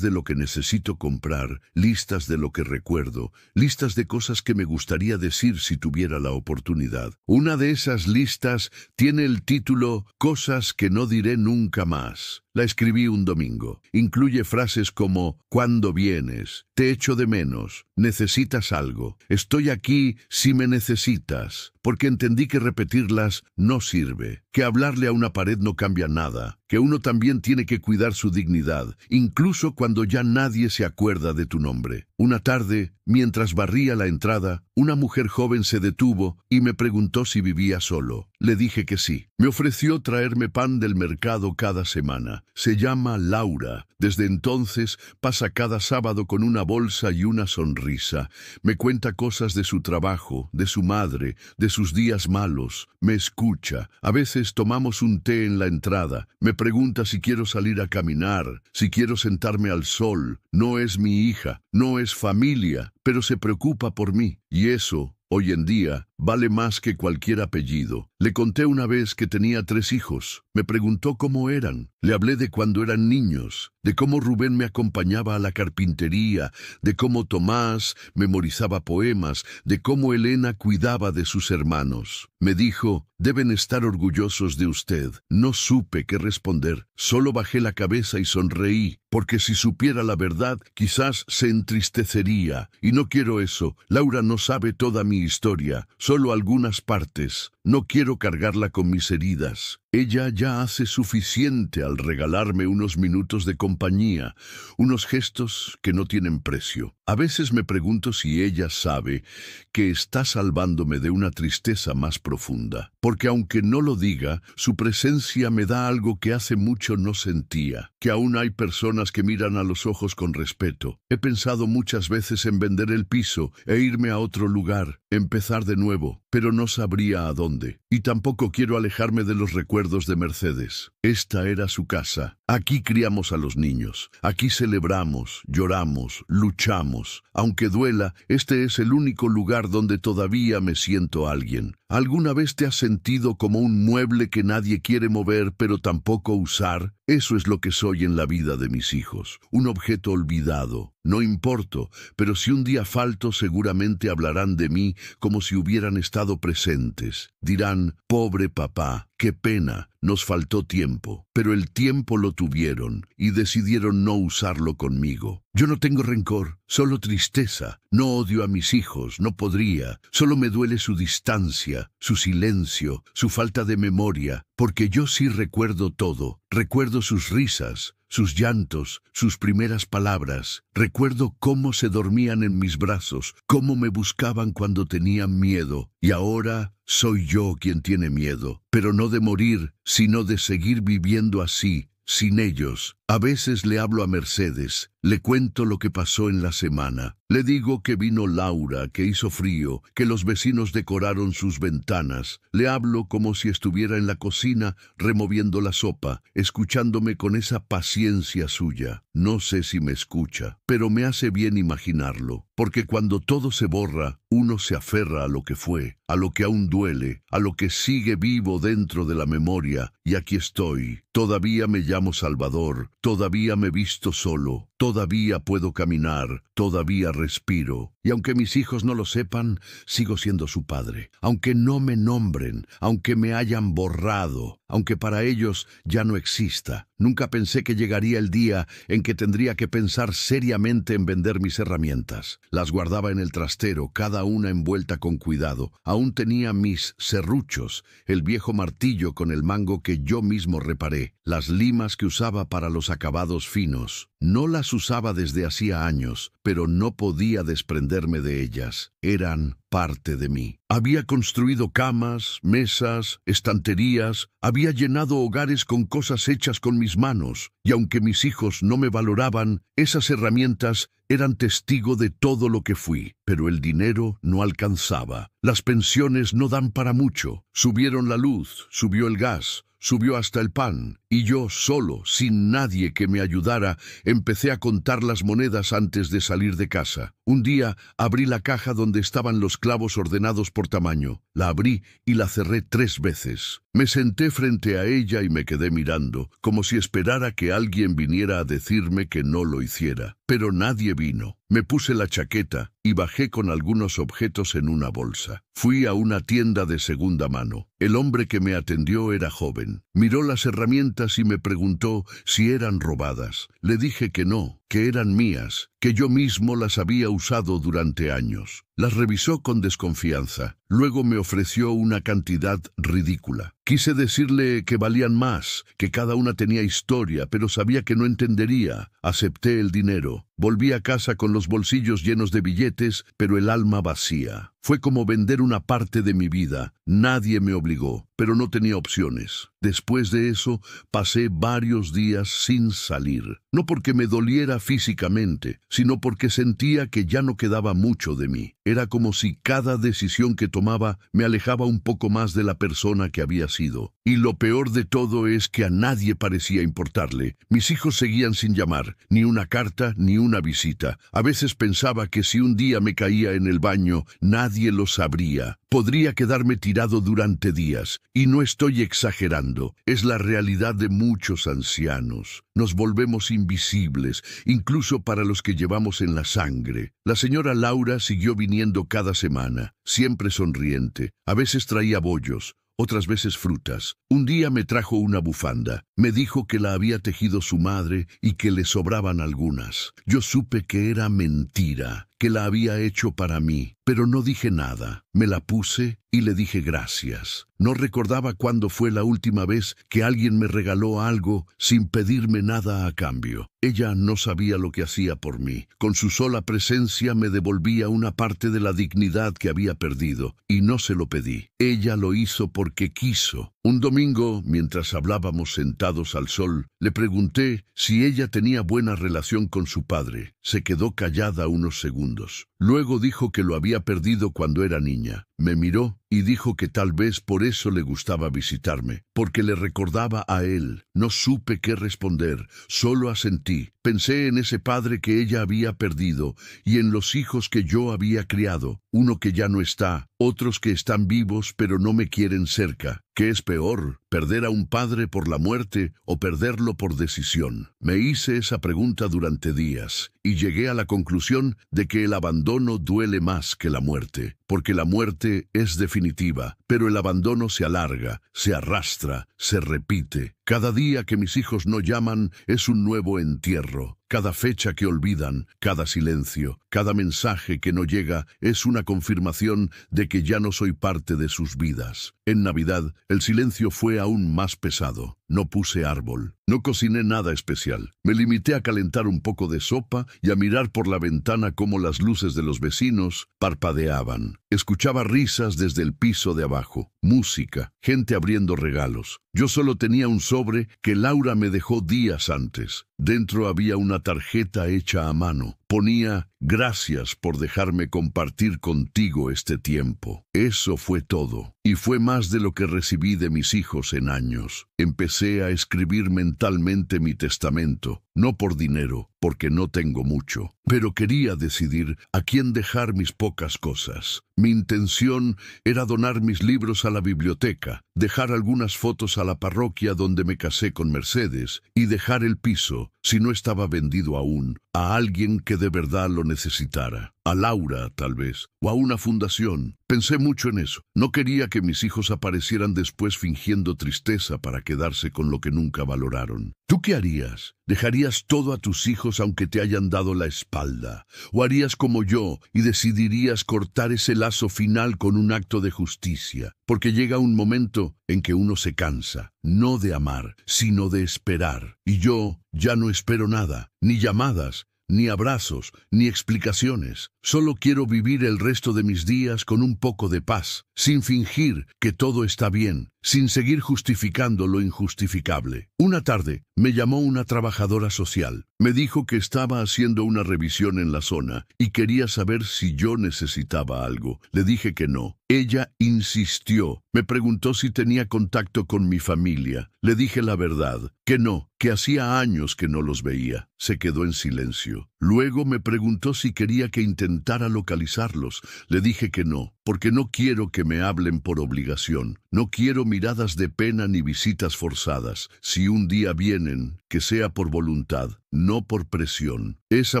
de lo que necesito comprar, listas de lo que recuerdo, listas de cosas que me gustaría decir si tuviera la oportunidad. Una de esas listas tiene el título Cosas que no diré nunca más. La escribí un domingo. Incluye frases como ¿cuándo vienes? Te echo de menos. ¿Necesitas algo? Estoy aquí si me necesitas. Porque entendí que repetirlas no sirve, que hablarle a una pared no cambia nada, que uno también tiene que cuidar su dignidad, incluso cuando ya nadie se acuerda de tu nombre. Una tarde, mientras barría la entrada, una mujer joven se detuvo y me preguntó si vivía solo. Le dije que sí. Me ofreció traerme pan del mercado cada semana. Se llama Laura. Desde entonces pasa cada sábado con una bolsa y una sonrisa. Me cuenta cosas de su trabajo, de su madre, de sus días malos. Me escucha. A veces tomamos un té en la entrada. Me pregunta si quiero salir a caminar, si quiero sentarme al sol. No es mi hija, no es familia, pero se preocupa por mí. Y eso, hoy en día, vale más que cualquier apellido. Le conté una vez que tenía 3 hijos. Me preguntó cómo eran. Le hablé de cuando eran niños, de cómo Rubén me acompañaba a la carpintería, de cómo Tomás memorizaba poemas, de cómo Elena cuidaba de sus hermanos. Me dijo, deben estar orgullosos de usted. No supe qué responder. Solo bajé la cabeza y sonreí, porque si supiera la verdad, quizás se entristecería. Y no quiero eso. Laura no sabe toda mi historia, solo algunas partes. No quiero cargarla con mis heridas. Ella ya hace suficiente al regalarme unos minutos de compañía, unos gestos que no tienen precio. A veces me pregunto si ella sabe que está salvándome de una tristeza más profunda, porque aunque no lo diga, su presencia me da algo que hace mucho no sentía, que aún hay personas que miran a los ojos con respeto. He pensado muchas veces en vender el piso e irme a otro lugar, empezar de nuevo, pero no sabría a dónde. Y tampoco quiero alejarme de los recuerdos de Mercedes. Esta era su casa. Aquí criamos a los niños. Aquí celebramos, lloramos, luchamos. Aunque duela, este es el único lugar donde todavía me siento alguien. ¿Alguna vez te has sentido como un mueble que nadie quiere mover pero tampoco usar? Eso es lo que soy en la vida de mis hijos. Un objeto olvidado. No importo, pero si un día falto seguramente hablarán de mí como si hubieran estado presentes. Dirán, pobre papá, qué pena, nos faltó tiempo. Pero el tiempo lo tuvieron y decidieron no usarlo conmigo. Yo no tengo rencor, solo tristeza. No odio a mis hijos, no podría. Solo me duele su distancia, su silencio, su falta de memoria, porque yo sí recuerdo todo. Recuerdo sus risas, sus llantos, sus primeras palabras. Recuerdo cómo se dormían en mis brazos, cómo me buscaban cuando tenían miedo. Y ahora soy yo quien tiene miedo, pero no de morir, sino de seguir viviendo así, sin ellos. A veces le hablo a Mercedes, le cuento lo que pasó en la semana. Le digo que vino Laura, que hizo frío, que los vecinos decoraron sus ventanas. Le hablo como si estuviera en la cocina removiendo la sopa, escuchándome con esa paciencia suya. No sé si me escucha, pero me hace bien imaginarlo, porque cuando todo se borra, uno se aferra a lo que fue, a lo que aún duele, a lo que sigue vivo dentro de la memoria, y aquí estoy. Todavía me llamo Salvador, todavía me visto solo, todavía puedo caminar, todavía respiro. Y aunque mis hijos no lo sepan, sigo siendo su padre. Aunque no me nombren, aunque me hayan borrado, aunque para ellos ya no exista. Nunca pensé que llegaría el día en que tendría que pensar seriamente en vender mis herramientas. Las guardaba en el trastero, cada una envuelta con cuidado. Aún tenía mis serruchos, el viejo martillo con el mango que yo mismo reparé, las limas que usaba para los acabados finos. No las usaba desde hacía años, pero no podía desprenderme de ellas. Eran parte de mí. Había construido camas, mesas, estanterías, había llenado hogares con cosas hechas con mis manos, y aunque mis hijos no me valoraban, esas herramientas eran testigo de todo lo que fui. Pero el dinero no alcanzaba. Las pensiones no dan para mucho. Subieron la luz, subió el gas, subió hasta el pan, y yo solo, sin nadie que me ayudara, empecé a contar las monedas antes de salir de casa. Un día abrí la caja donde estaban los clavos ordenados por tamaño. La abrí y la cerré 3 veces. Me senté frente a ella y me quedé mirando, como si esperara que alguien viniera a decirme que no lo hiciera. Pero nadie vino. Me puse la chaqueta y bajé con algunos objetos en una bolsa. Fui a una tienda de segunda mano. El hombre que me atendió era joven. Miró las herramientas y me preguntó si eran robadas. Le dije que no, que eran mías, que yo mismo las había usado durante años. Las revisó con desconfianza. Luego me ofreció una cantidad ridícula. Quise decirle que valían más, que cada una tenía historia, pero sabía que no entendería. Acepté el dinero. Volví a casa con los bolsillos llenos de billetes, pero el alma vacía. Fue como vender una parte de mi vida. Nadie me obligó, pero no tenía opciones. Después de eso, pasé varios días sin salir. No porque me doliera físicamente, sino porque sentía que ya no quedaba mucho de mí. Era como si cada decisión que tomaba me alejaba un poco más de la persona que había sido. Y lo peor de todo es que a nadie parecía importarle. Mis hijos seguían sin llamar, ni una carta, ni una visita. A veces pensaba que si un día me caía en el baño, nadie lo sabría. Podría quedarme tirado durante días. Y no estoy exagerando. Es la realidad de muchos ancianos. Nos volvemos invisibles, incluso para los que llevamos en la sangre. La señora Laura siguió viniendo cada semana, siempre sonriente. A veces traía bollos, otras veces frutas. Un día me trajo una bufanda. Me dijo que la había tejido su madre y que le sobraban algunas. Yo supe que era mentira, que la había hecho para mí, pero no dije nada. Me la puse y le dije gracias. No recordaba cuándo fue la última vez que alguien me regaló algo sin pedirme nada a cambio. Ella no sabía lo que hacía por mí. Con su sola presencia me devolvía una parte de la dignidad que había perdido, y no se lo pedí. Ella lo hizo porque quiso. Un domingo, mientras hablábamos sentados al sol, le pregunté si ella tenía buena relación con su padre. Se quedó callada unos segundos. Luego dijo que lo había perdido cuando era niña. Me miró y dijo que tal vez por eso le gustaba visitarme, porque le recordaba a él. No supe qué responder, solo asentí. Pensé en ese padre que ella había perdido y en los hijos que yo había criado, uno que ya no está, otros que están vivos pero no me quieren cerca. ¿Qué es peor, perder a un padre por la muerte o perderlo por decisión? Me hice esa pregunta durante días y llegué a la conclusión de que el abandono duele más que la muerte, porque la muerte es definitiva, pero el abandono se alarga, se arrastra, se repite. Cada día que mis hijos no llaman es un nuevo entierro. Cada fecha que olvidan, cada silencio, cada mensaje que no llega es una confirmación de que ya no soy parte de sus vidas. En Navidad, el silencio fue aún más pesado. No puse árbol, no cociné nada especial. Me limité a calentar un poco de sopa y a mirar por la ventana cómo las luces de los vecinos parpadeaban. Escuchaba risas desde el piso de abajo, música, gente abriendo regalos. Yo solo tenía un sobre que Laura me dejó días antes. Dentro había una tarjeta hecha a mano. Ponía: gracias por dejarme compartir contigo este tiempo. Eso fue todo. Y fue más de lo que recibí de mis hijos en años. Empecé a escribir mentalmente mi testamento, no por dinero, porque no tengo mucho, pero quería decidir a quién dejar mis pocas cosas. Mi intención era donar mis libros a la biblioteca, dejar algunas fotos a la parroquia donde me casé con Mercedes y dejar el piso, si no estaba vendido aún, a alguien que de verdad lo necesitara. A Laura, tal vez, o a una fundación. Pensé mucho en eso. No quería que mis hijos aparecieran después fingiendo tristeza para quedarse con lo que nunca valoraron. ¿Tú qué harías? ¿Dejarías todo a tus hijos aunque te hayan dado la espalda? ¿O harías como yo y decidirías cortar ese lazo final con un acto de justicia? Porque llega un momento en que uno se cansa, no de amar, sino de esperar. Y yo ya no espero nada, ni llamadas, ni abrazos, ni explicaciones. Solo quiero vivir el resto de mis días con un poco de paz, sin fingir que todo está bien, sin seguir justificando lo injustificable. Una tarde me llamó una trabajadora social. Me dijo que estaba haciendo una revisión en la zona y quería saber si yo necesitaba algo. Le dije que no. Ella insistió. Me preguntó si tenía contacto con mi familia. Le dije la verdad, que no, que hacía años que no los veía. Se quedó en silencio. Luego me preguntó si quería que intentara localizarlos. Le dije que no, porque no quiero que me hablen por obligación. No quiero miradas de pena ni visitas forzadas. Si un día vienen, que sea por voluntad, no por presión. Esa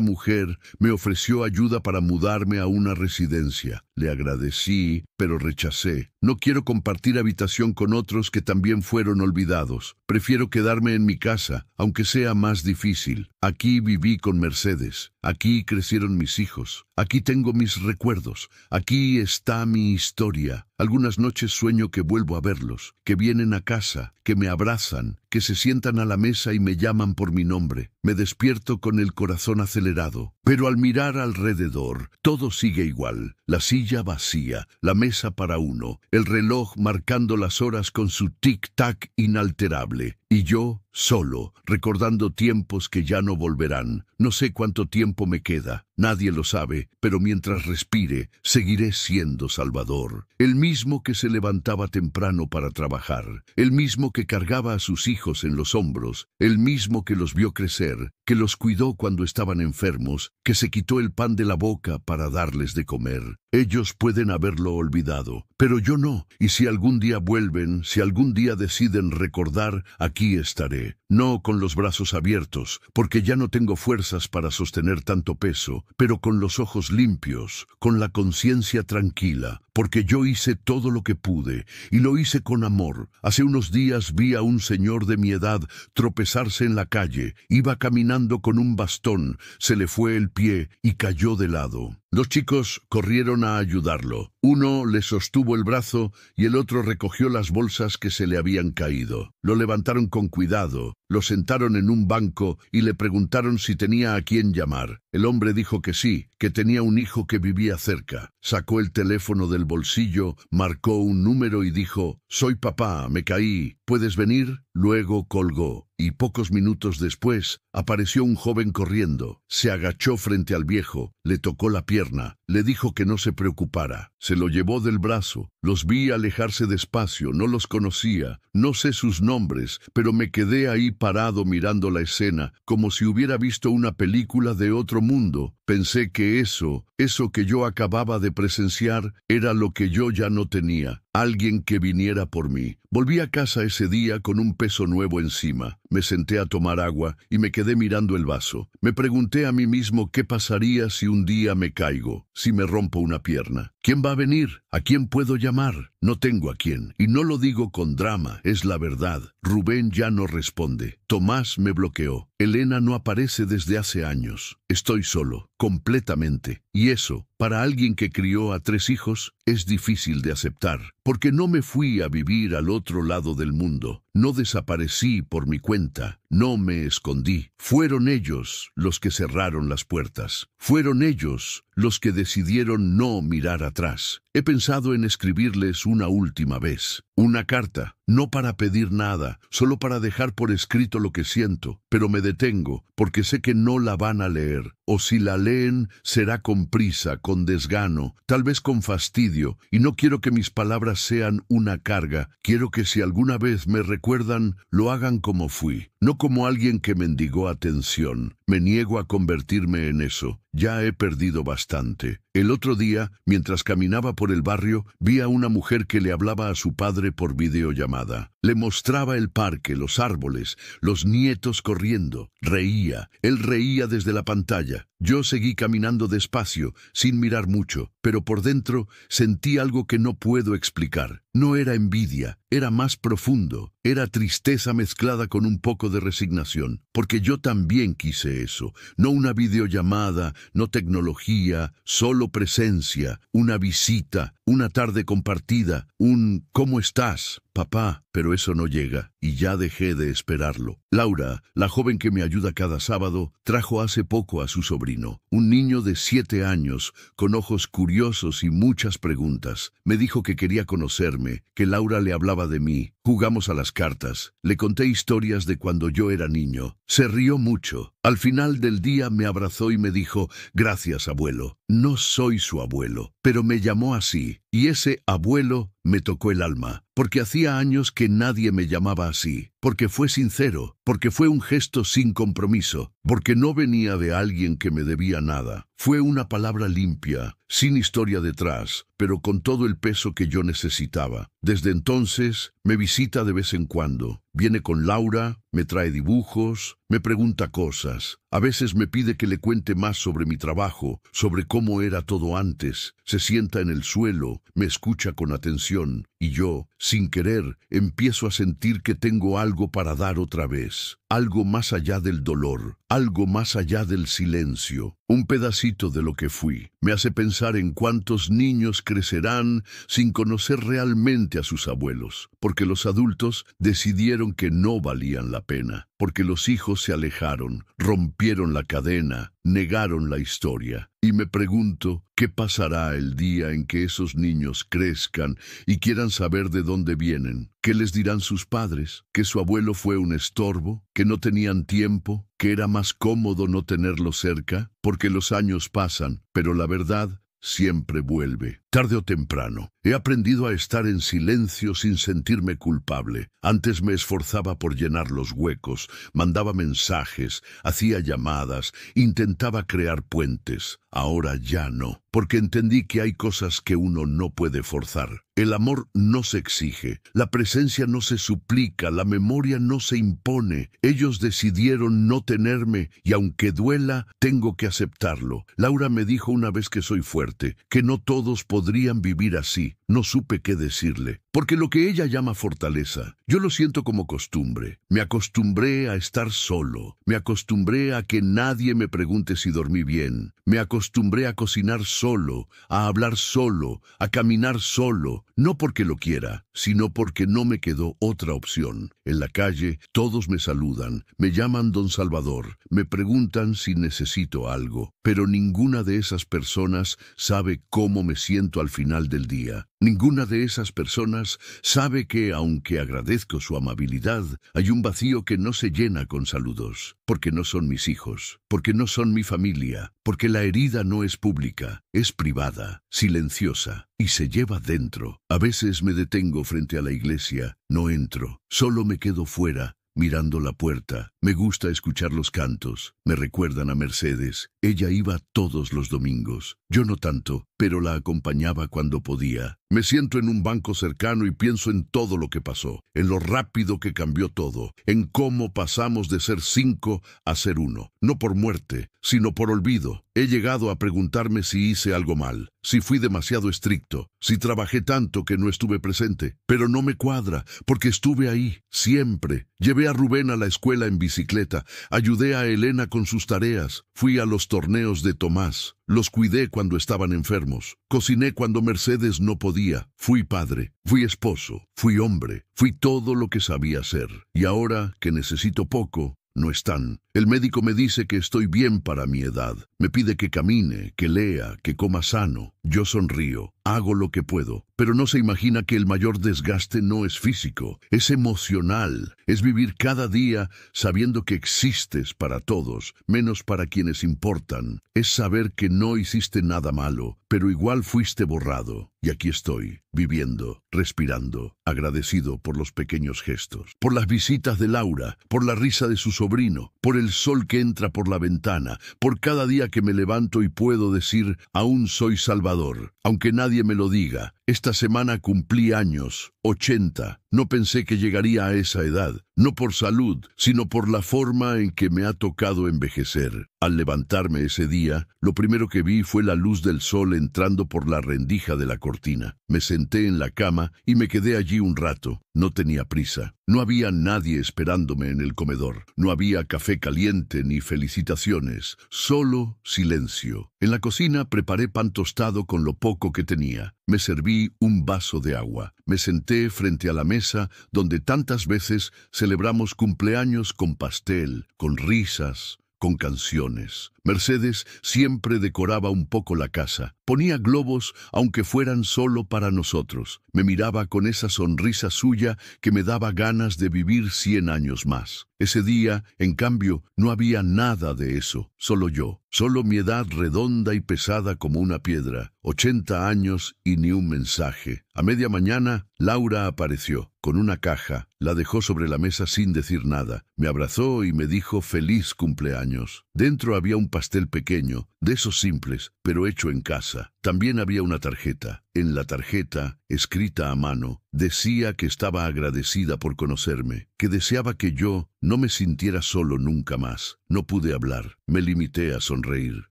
mujer me ofreció ayuda para mudarme a una residencia. Le agradecí, pero rechacé. No quiero compartir habitación con otros que también fueron olvidados. Prefiero quedarme en mi casa, aunque sea más difícil. Aquí viví con Mercedes. Aquí crecieron mis hijos. Aquí tengo mis recuerdos. Aquí está mi historia. Algunas noches sueño que vuelvo a verlos, que vienen a casa, que me abrazan, que se sientan a la mesa y me llaman por mi nombre. Me despierto con el corazón acelerado. Pero al mirar alrededor, todo sigue igual. La silla vacía, la mesa para uno, el reloj marcando las horas con su tic-tac inalterable. Y yo, solo, recordando tiempos que ya no volverán. No sé cuánto tiempo me queda, nadie lo sabe, pero mientras respire, seguiré siendo Salvador. El mismo que se levantaba temprano para trabajar, el mismo que cargaba a sus hijos en los hombros, el mismo que los vio crecer, que los cuidó cuando estaban enfermos, que se quitó el pan de la boca para darles de comer. Ellos pueden haberlo olvidado, pero yo no, y si algún día vuelven, si algún día deciden recordar, aquí estaré. No con los brazos abiertos, porque ya no tengo fuerzas para sostener tanto peso, pero con los ojos limpios, con la conciencia tranquila, porque yo hice todo lo que pude, y lo hice con amor. Hace unos días vi a un señor de mi edad tropezarse en la calle, iba caminando con un bastón, se le fue el pie y cayó de lado. Los chicos corrieron a ayudarlo. Uno le sostuvo el brazo y el otro recogió las bolsas que se le habían caído. Lo levantaron con cuidado, lo sentaron en un banco y le preguntaron si tenía a quién llamar. El hombre dijo que sí, que tenía un hijo que vivía cerca. Sacó el teléfono del bolsillo, marcó un número y dijo: «Soy papá, me caí, ¿puedes venir?». Luego colgó, y pocos minutos después apareció un joven corriendo. Se agachó frente al viejo, le tocó la pierna, le dijo que no se preocupara. Se lo llevó del brazo. Los vi alejarse despacio, no los conocía, no sé sus nombres, pero me quedé ahí parado mirando la escena, como si hubiera visto una película de otro mundo. Pensé que eso que yo acababa de presenciar, era lo que yo ya no tenía. Alguien que viniera por mí. Volví a casa ese día con un peso nuevo encima. Me senté a tomar agua y me quedé mirando el vaso. Me pregunté a mí mismo qué pasaría si un día me caigo, si me rompo una pierna. ¿Quién va a venir? ¿A quién puedo llamar? No tengo a quién. Y no lo digo con drama, es la verdad. Rubén ya no responde. Tomás me bloqueó. Elena no aparece desde hace años. Estoy solo, completamente. Y eso, para alguien que crió a 3 hijos, es difícil de aceptar. Porque no me fui a vivir al otro lado del mundo. no desaparecí por mi cuenta, no me escondí. Fueron ellos los que cerraron las puertas. Fueron ellos los que decidieron no mirar atrás. He pensado en escribirles una última vez, una carta, no para pedir nada, solo para dejar por escrito lo que siento, pero me detengo porque sé que no la van a leer, o si la leen será con prisa, con desgano, tal vez con fastidio, y no quiero que mis palabras sean una carga. Quiero que si alguna vez me recuerdan, lo hagan como fui, no como alguien que mendigó atención. Me niego a convertirme en eso. Ya he perdido bastante. El otro día, mientras caminaba por el barrio, vi a una mujer que le hablaba a su padre por videollamada. Le mostraba el parque, los árboles, los nietos corriendo. Reía. Él reía desde la pantalla. Yo seguí caminando despacio, sin mirar mucho, pero por dentro sentí algo que no puedo explicar. No era envidia, era más profundo. Era tristeza mezclada con un poco de resignación, porque yo también quise eso. No una videollamada, no tecnología, solo presencia, una visita, una tarde compartida, un ¿cómo estás, papá? Pero eso no llega, y ya dejé de esperarlo. Laura, la joven que me ayuda cada sábado, trajo hace poco a su sobrino, un niño de 7 años, con ojos curiosos y muchas preguntas. Me dijo que quería conocerme, que Laura le hablaba de mí. Jugamos a las cartas. Le conté historias de cuando yo era niño. Se rió mucho. Al final del día me abrazó y me dijo, «Gracias, abuelo. No soy su abuelo, pero me llamó así». Y ese abuelo me tocó el alma, porque hacía años que nadie me llamaba así, porque fue sincero, porque fue un gesto sin compromiso, porque no venía de alguien que me debía nada. Fue una palabra limpia, sin historia detrás, pero con todo el peso que yo necesitaba. Desde entonces, me visita de vez en cuando. Viene con Laura, me trae dibujos, me pregunta cosas. A veces me pide que le cuente más sobre mi trabajo, sobre cómo era todo antes. Se sienta en el suelo, me escucha con atención, y yo, sin querer, empiezo a sentir que tengo algo para dar otra vez. Algo más allá del dolor, algo más allá del silencio. Un pedacito de lo que fui. Me hace pensar en cuántos niños crecerán sin conocer realmente a sus abuelos, porque los adultos decidieron que no valían la pena, porque los hijos se alejaron, rompieron la cadena, negaron la historia. Y me pregunto, ¿qué pasará el día en que esos niños crezcan y quieran saber de dónde vienen? ¿Qué les dirán sus padres? ¿Que su abuelo fue un estorbo? ¿Que no tenían tiempo? ¿Que era más cómodo no tenerlo cerca? Porque los años pasan, pero la verdad siempre vuelve, tarde o temprano. He aprendido a estar en silencio sin sentirme culpable. Antes me esforzaba por llenar los huecos, mandaba mensajes, hacía llamadas, intentaba crear puentes. Ahora ya no, porque entendí que hay cosas que uno no puede forzar. El amor no se exige, la presencia no se suplica, la memoria no se impone. Ellos decidieron no tenerme y aunque duela, tengo que aceptarlo. Laura me dijo una vez que soy fuerte, que no todos podrían vivir así. No supe qué decirle, porque lo que ella llama fortaleza, yo lo siento como costumbre. Me acostumbré a estar solo, me acostumbré a que nadie me pregunte si dormí bien, me acostumbré a cocinar solo, a hablar solo, a caminar solo, no porque lo quiera, sino porque no me quedó otra opción. En la calle todos me saludan, me llaman Don Salvador, me preguntan si necesito algo, pero ninguna de esas personas sabe cómo me siento al final del día. Ninguna de esas personas sabe que, aunque agradezco su amabilidad, hay un vacío que no se llena con saludos, porque no son mis hijos, porque no son mi familia, porque la herida no es pública, es privada, silenciosa, y se lleva dentro. A veces me detengo frente a la iglesia, no entro, solo me quedo fuera, mirando la puerta. Me gusta escuchar los cantos, me recuerdan a Mercedes. Ella iba todos los domingos, yo no tanto, pero la acompañaba cuando podía. Me siento en un banco cercano y pienso en todo lo que pasó, en lo rápido que cambió todo, en cómo pasamos de ser 5 a ser 1, no por muerte, sino por olvido. He llegado a preguntarme si hice algo mal, si fui demasiado estricto, si trabajé tanto que no estuve presente, pero no me cuadra, porque estuve ahí, siempre. Llevé a Rubén a la escuela en bicicleta, bicicleta, ayudé a Elena con sus tareas, fui a los torneos de Tomás, los cuidé cuando estaban enfermos, cociné cuando Mercedes no podía, fui padre, fui esposo, fui hombre, fui todo lo que sabía ser. Y ahora que necesito poco, no están. El médico me dice que estoy bien para mi edad. Me pide que camine, que lea, que coma sano. Yo sonrío, hago lo que puedo. Pero no se imagina que el mayor desgaste no es físico, es emocional. Es vivir cada día sabiendo que existes para todos, menos para quienes importan. Es saber que no hiciste nada malo, pero igual fuiste borrado. Y aquí estoy, viviendo, respirando, agradecido por los pequeños gestos, por las visitas de Laura, por la risa de su sobrino, por el sol que entra por la ventana, por cada día que me levanto y puedo decir, aún soy Salvador, aunque nadie me lo diga. Esta semana cumplí años, 80. No pensé que llegaría a esa edad, no por salud, sino por la forma en que me ha tocado envejecer. Al levantarme ese día, lo primero que vi fue la luz del sol entrando por la rendija de la cortina. Me senté en la cama y me quedé allí un rato. No tenía prisa. No había nadie esperándome en el comedor. No había café caliente ni felicitaciones. Solo silencio. En la cocina preparé pan tostado con lo poco que tenía. Me serví un vaso de agua. Me senté frente a la mesa donde tantas veces celebramos cumpleaños con pastel, con risas, con canciones. Mercedes siempre decoraba un poco la casa. Ponía globos, aunque fueran solo para nosotros. Me miraba con esa sonrisa suya que me daba ganas de vivir 100 años más. Ese día, en cambio, no había nada de eso. Solo yo. Solo mi edad redonda y pesada como una piedra. 80 años y ni un mensaje. A media mañana, Laura apareció, con una caja. La dejó sobre la mesa sin decir nada. Me abrazó y me dijo feliz cumpleaños. Dentro había un pastel pequeño, de esos simples, pero hecho en casa. También había una tarjeta. En la tarjeta, escrita a mano, decía que estaba agradecida por conocerme, que deseaba que yo no me sintiera solo nunca más. No pude hablar, me limité a sonreír.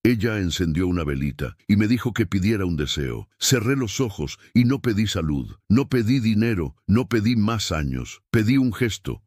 Ella encendió una velita y me dijo que pidiera un deseo. Cerré los ojos y no pedí salud, no pedí dinero, no pedí más años. Pedí un gesto,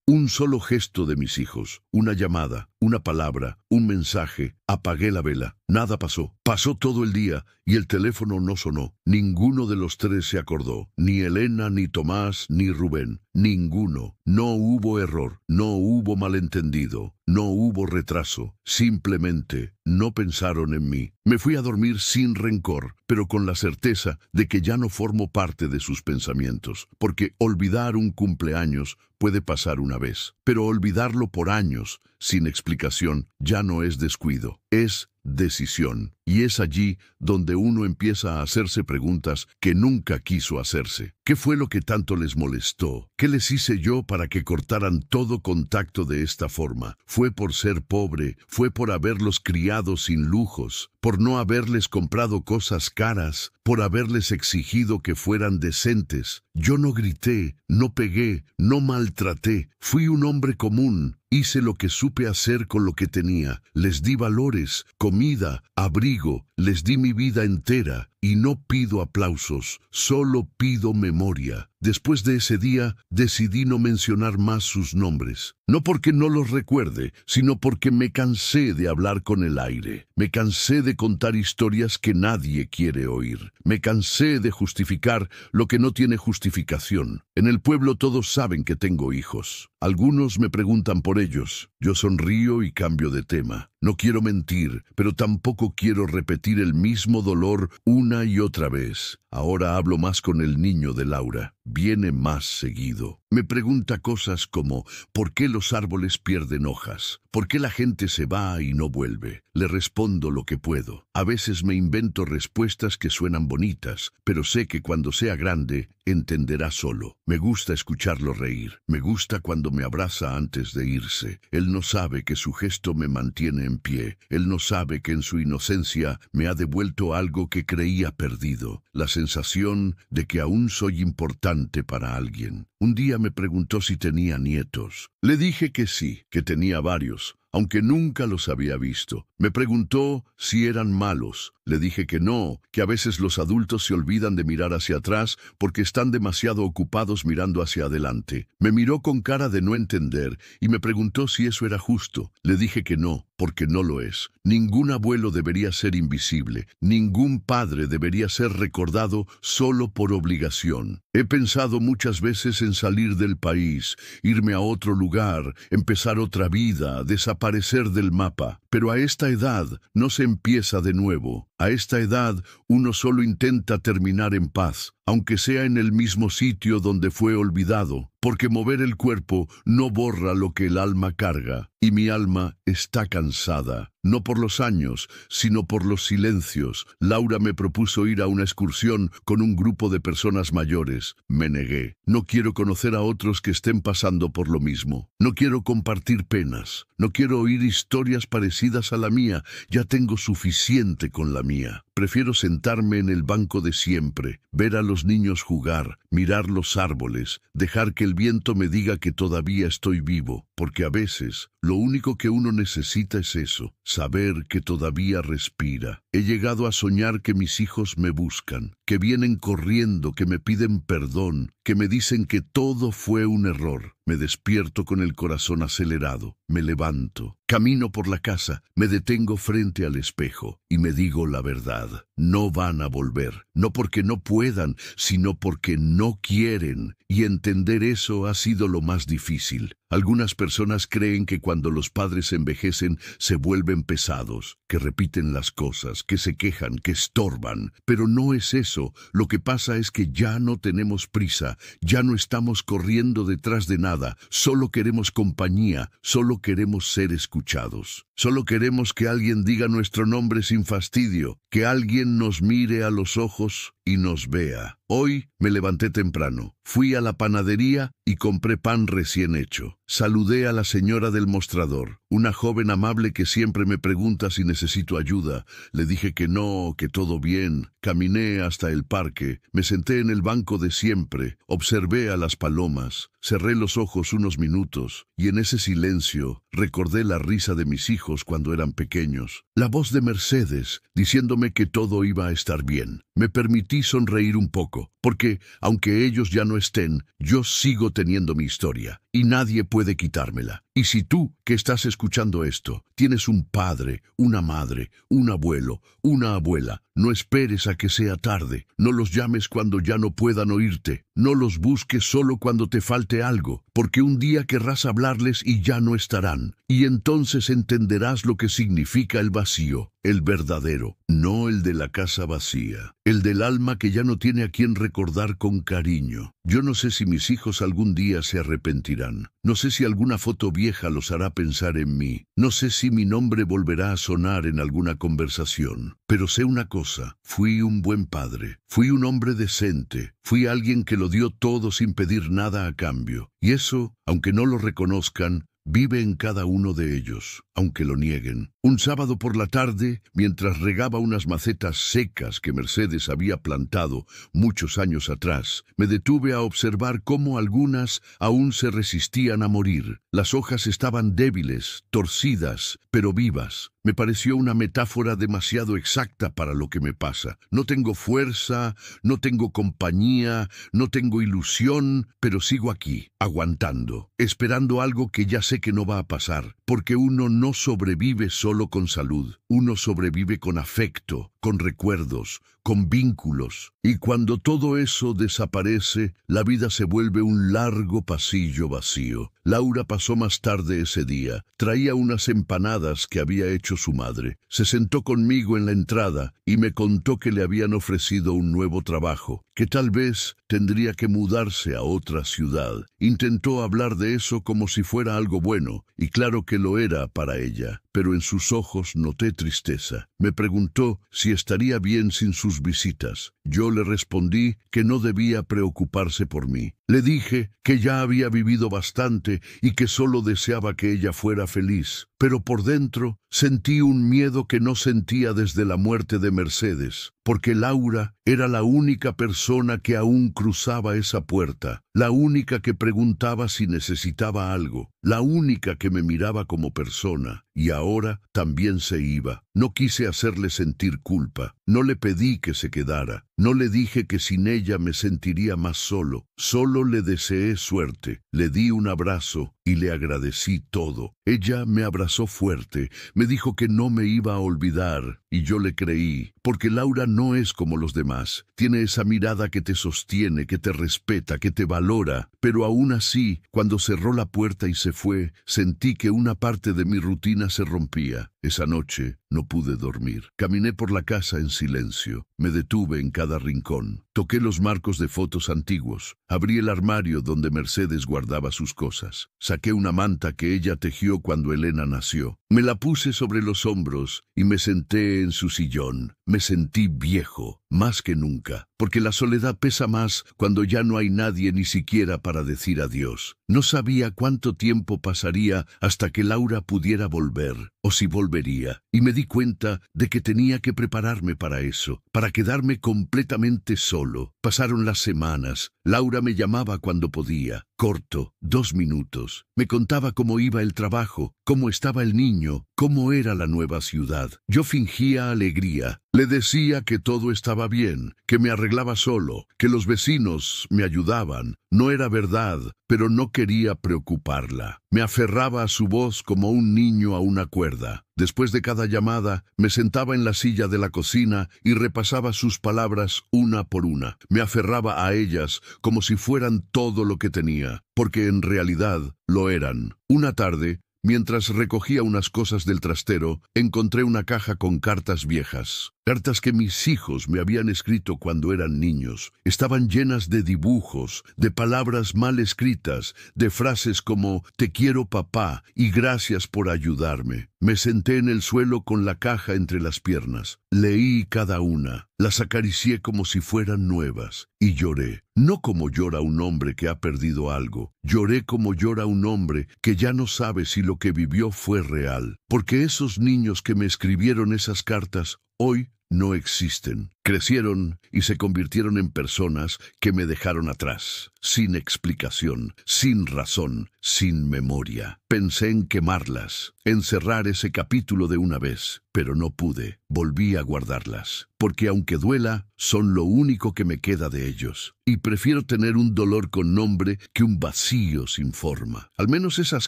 un solo gesto de mis hijos, una llamada, una palabra, un mensaje. Apagué la vela. Nada pasó. Pasó todo el día y el teléfono no sonó. Ninguno de los tres se acordó. Ni Elena, ni Tomás, ni Rubén. Ninguno. No hubo error. No hubo malentendido. No hubo retraso. Simplemente no pensaron en mí. Me fui a dormir sin rencor, pero con la certeza de que ya no formo parte de sus pensamientos, porque olvidar un cumpleaños puede pasar una vez, pero olvidarlo por años, sin explicación, ya no es descuido, es decisión. Y es allí donde uno empieza a hacerse preguntas que nunca quiso hacerse. ¿Qué fue lo que tanto les molestó? ¿Qué les hice yo para que cortaran todo contacto de esta forma? ¿Fue por ser pobre? ¿Fue por haberlos criado sin lujos? ¿Por no haberles comprado cosas caras? ¿Por haberles exigido que fueran decentes? Yo no grité, no pegué, no maltraté. Fui un hombre común. Hice lo que supe hacer con lo que tenía. Les di valores, comida, abrigo. Les di mi vida entera. Y no pido aplausos, solo pido memoria. Después de ese día, decidí no mencionar más sus nombres. No porque no los recuerde, sino porque me cansé de hablar con el aire. Me cansé de contar historias que nadie quiere oír. Me cansé de justificar lo que no tiene justificación. En el pueblo todos saben que tengo hijos. Algunos me preguntan por ellos. Yo sonrío y cambio de tema. No quiero mentir, pero tampoco quiero repetir el mismo dolor una y otra vez. Ahora hablo más con el niño de Laura. Viene más seguido. Me pregunta cosas como ¿por qué los árboles pierden hojas? ¿Por qué la gente se va y no vuelve? Le respondo lo que puedo. A veces me invento respuestas que suenan bonitas, pero sé que cuando sea grande entenderá solo. Me gusta escucharlo reír. Me gusta cuando me abraza antes de irse. Él no sabe que su gesto me mantiene en pie. Él no sabe que en su inocencia me ha devuelto algo que creía perdido. La sensación de que aún soy importante para alguien. Un día me preguntó si tenía nietos. Le dije que sí, que tenía varios, aunque nunca los había visto. Me preguntó si eran malos. Le dije que no, que a veces los adultos se olvidan de mirar hacia atrás porque están demasiado ocupados mirando hacia adelante. Me miró con cara de no entender y me preguntó si eso era justo. Le dije que no, porque no lo es. Ningún abuelo debería ser invisible. Ningún padre debería ser recordado solo por obligación. He pensado muchas veces en salir del país, irme a otro lugar, empezar otra vida, desaparecer del mapa. Pero a esta edad no se empieza de nuevo. A esta edad uno solo intenta terminar en paz, aunque sea en el mismo sitio donde fue olvidado, porque mover el cuerpo no borra lo que el alma carga, y mi alma está cansada. No por los años, sino por los silencios. Laura me propuso ir a una excursión con un grupo de personas mayores. Me negué. No quiero conocer a otros que estén pasando por lo mismo. No quiero compartir penas. No quiero oír historias parecidas a la mía. Ya tengo suficiente con la mía. Prefiero sentarme en el banco de siempre, ver a los niños jugar, mirar los árboles, dejar que el viento me diga que todavía estoy vivo, porque a veces lo único que uno necesita es eso, saber que todavía respira. He llegado a soñar que mis hijos me buscan, que vienen corriendo, que me piden perdón, que me dicen que todo fue un error. Me despierto con el corazón acelerado, me levanto, camino por la casa, me detengo frente al espejo y me digo la verdad. No van a volver, no porque no puedan, sino porque no quieren. Y entender eso ha sido lo más difícil. Algunas personas creen que cuando los padres envejecen se vuelven pesados, que repiten las cosas, que se quejan, que estorban. Pero no es eso. Lo que pasa es que ya no tenemos prisa, ya no estamos corriendo detrás de nada. Solo queremos compañía, solo queremos ser escuchados. Solo queremos que alguien diga nuestro nombre sin fastidio, que alguien nos mire a los ojos y nos vea. Hoy me levanté temprano, fui a la panadería y compré pan recién hecho. Saludé a la señora del mostrador, una joven amable que siempre me pregunta si necesito ayuda. Le dije que no, que todo bien. Caminé hasta el parque, me senté en el banco de siempre, observé a las palomas, cerré los ojos unos minutos y en ese silencio recordé la risa de mis hijos cuando eran pequeños, la voz de Mercedes diciéndome que todo iba a estar bien. Me permití sonreír un poco, porque, aunque ellos ya no estén, yo sigo teniendo mi historia, y nadie puede quitármela. Y si tú, que estás escuchando esto, tienes un padre, una madre, un abuelo, una abuela, no esperes a que sea tarde. No los llames cuando ya no puedan oírte. No los busques solo cuando te falte algo, porque un día querrás hablarles y ya no estarán. Y entonces entenderás lo que significa el vacío, el verdadero, no el de la casa vacía, el del alma que ya no tiene a quien recordar con cariño. Yo no sé si mis hijos algún día se arrepentirán. No sé si alguna foto vieja los hará pensar en mí. No sé si mi nombre volverá a sonar en alguna conversación. Pero sé una cosa, fui un buen padre, fui un hombre decente, fui alguien que lo dio todo sin pedir nada a cambio. Y eso, aunque no lo reconozcan, vive en cada uno de ellos, aunque lo nieguen. Un sábado por la tarde, mientras regaba unas macetas secas que Mercedes había plantado muchos años atrás, me detuve a observar cómo algunas aún se resistían a morir. Las hojas estaban débiles, torcidas, pero vivas. Me pareció una metáfora demasiado exacta para lo que me pasa. No tengo fuerza, no tengo compañía, no tengo ilusión, pero sigo aquí, aguantando, esperando algo que ya sé que no va a pasar, porque uno no sobrevive solo con salud, uno sobrevive con afecto, con recuerdos, con vínculos. Y cuando todo eso desaparece, la vida se vuelve un largo pasillo vacío. Laura pasó más tarde ese día. Traía unas empanadas que había hecho su madre. Se sentó conmigo en la entrada y me contó que le habían ofrecido un nuevo trabajo, que tal vez tendría que mudarse a otra ciudad. Intentó hablar de eso como si fuera algo bueno, y claro que lo era para ella, pero en sus ojos noté tristeza. Me preguntó si estaría bien sin sus visitas. Yo le respondí que no debía preocuparse por mí. Le dije que ya había vivido bastante y que solo deseaba que ella fuera feliz. pero por dentro sentí un miedo que no sentía desde la muerte de Mercedes, porque Laura era la única persona que aún cruzaba esa puerta, la única que preguntaba si necesitaba algo, la única que me miraba como persona, y ahora también se iba. No quise hacerle sentir culpa, no le pedí que se quedara, no le dije que sin ella me sentiría más solo, solo le deseé suerte, le di un abrazo y le agradecí todo. Ella me abrazó fuerte, me dijo que no me iba a olvidar, y yo le creí, porque Laura no es como los demás. Tiene esa mirada que te sostiene, que te respeta, que te valora, pero aún así, cuando cerró la puerta y se fue, sentí que una parte de mi rutina se rompía. Esa noche no pude dormir. Caminé por la casa en silencio. Me detuve en cada rincón. Toqué los marcos de fotos antiguos. Abrí el armario donde Mercedes guardaba sus cosas. Saqué una manta que ella tejió cuando Elena nació. Me la puse sobre los hombros y me senté en su sillón. Me sentí viejo, más que nunca, porque la soledad pesa más cuando ya no hay nadie ni siquiera para decir adiós. No sabía cuánto tiempo pasaría hasta que Laura pudiera volver, o si volvería, y me di cuenta de que tenía que prepararme para eso, para quedarme completamente solo. Pasaron las semanas. Laura me llamaba cuando podía, corto, 2 minutos. Me contaba cómo iba el trabajo, cómo estaba el niño, cómo era la nueva ciudad. Yo fingía alegría. Le decía que todo estaba bien, que me arreglaba solo, que los vecinos me ayudaban. No era verdad, pero no quería preocuparla. Me aferraba a su voz como un niño a una cuerda. Después de cada llamada, me sentaba en la silla de la cocina y repasaba sus palabras una por una. Me aferraba a ellas como si fueran todo lo que tenía, porque en realidad lo eran. Una tarde, mientras recogía unas cosas del trastero, encontré una caja con cartas viejas. Cartas que mis hijos me habían escrito cuando eran niños. Estaban llenas de dibujos, de palabras mal escritas, de frases como «Te quiero, papá», y «Gracias por ayudarme». Me senté en el suelo con la caja entre las piernas. Leí cada una. Las acaricié como si fueran nuevas. Y lloré. No como llora un hombre que ha perdido algo. Lloré como llora un hombre que ya no sabe si lo que vivió fue real. Porque esos niños que me escribieron esas cartas, hoy no existen. Crecieron y se convirtieron en personas que me dejaron atrás, sin explicación, sin razón, sin memoria. Pensé en quemarlas, en cerrar ese capítulo de una vez, pero no pude. Volví a guardarlas, porque aunque duela, son lo único que me queda de ellos. Y prefiero tener un dolor con nombre que un vacío sin forma. Al menos esas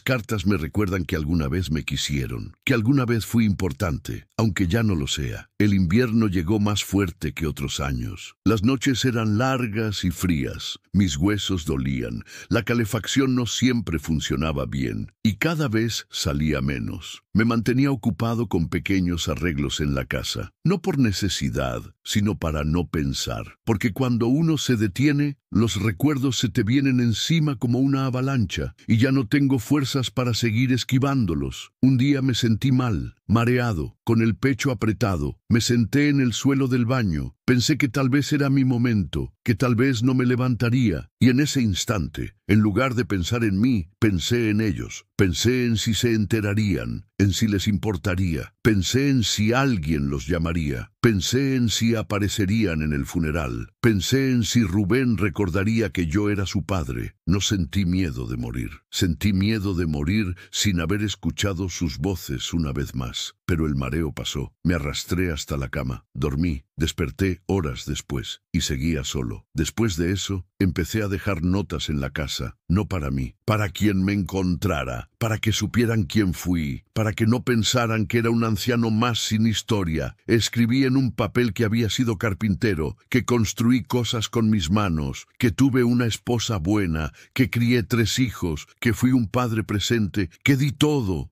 cartas me recuerdan que alguna vez me quisieron, que alguna vez fui importante, aunque ya no lo sea. El invierno llegó más fuerte que otros años. Las noches eran largas y frías. Mis huesos dolían. La calefacción no siempre funcionaba bien, y cada vez salía menos. Me mantenía ocupado con pequeños arreglos en la casa, no por necesidad, sino para no pensar. Porque cuando uno se detiene, los recuerdos se te vienen encima como una avalancha, y ya no tengo fuerzas para seguir esquivándolos. Un día me sentí mal, mareado, con el pecho apretado. Me senté en el suelo del baño. Pensé que tal vez era mi momento, que tal vez no me levantaría. Y en ese instante, en lugar de pensar en mí, pensé en ellos. Pensé en si se enterarían, en si les importaría. Pensé en si alguien los llamaría. Pensé en si aparecerían en el funeral. Pensé en si Rubén recordaría que yo era su padre. No sentí miedo de morir. Sentí miedo de morir sin haber escuchado sus voces una vez más. Pero el mareo pasó. Me arrastré hasta la cama. Dormí. Desperté horas después y seguía solo. Después de eso, empecé a dejar notas en la casa, no para mí, para quien me encontrara, para que supieran quién fui, para que no pensaran que era un anciano más sin historia. Escribí en un papel que había sido carpintero, que construí cosas con mis manos, que tuve una esposa buena, que crié 3 hijos, que fui un padre presente, que di todo,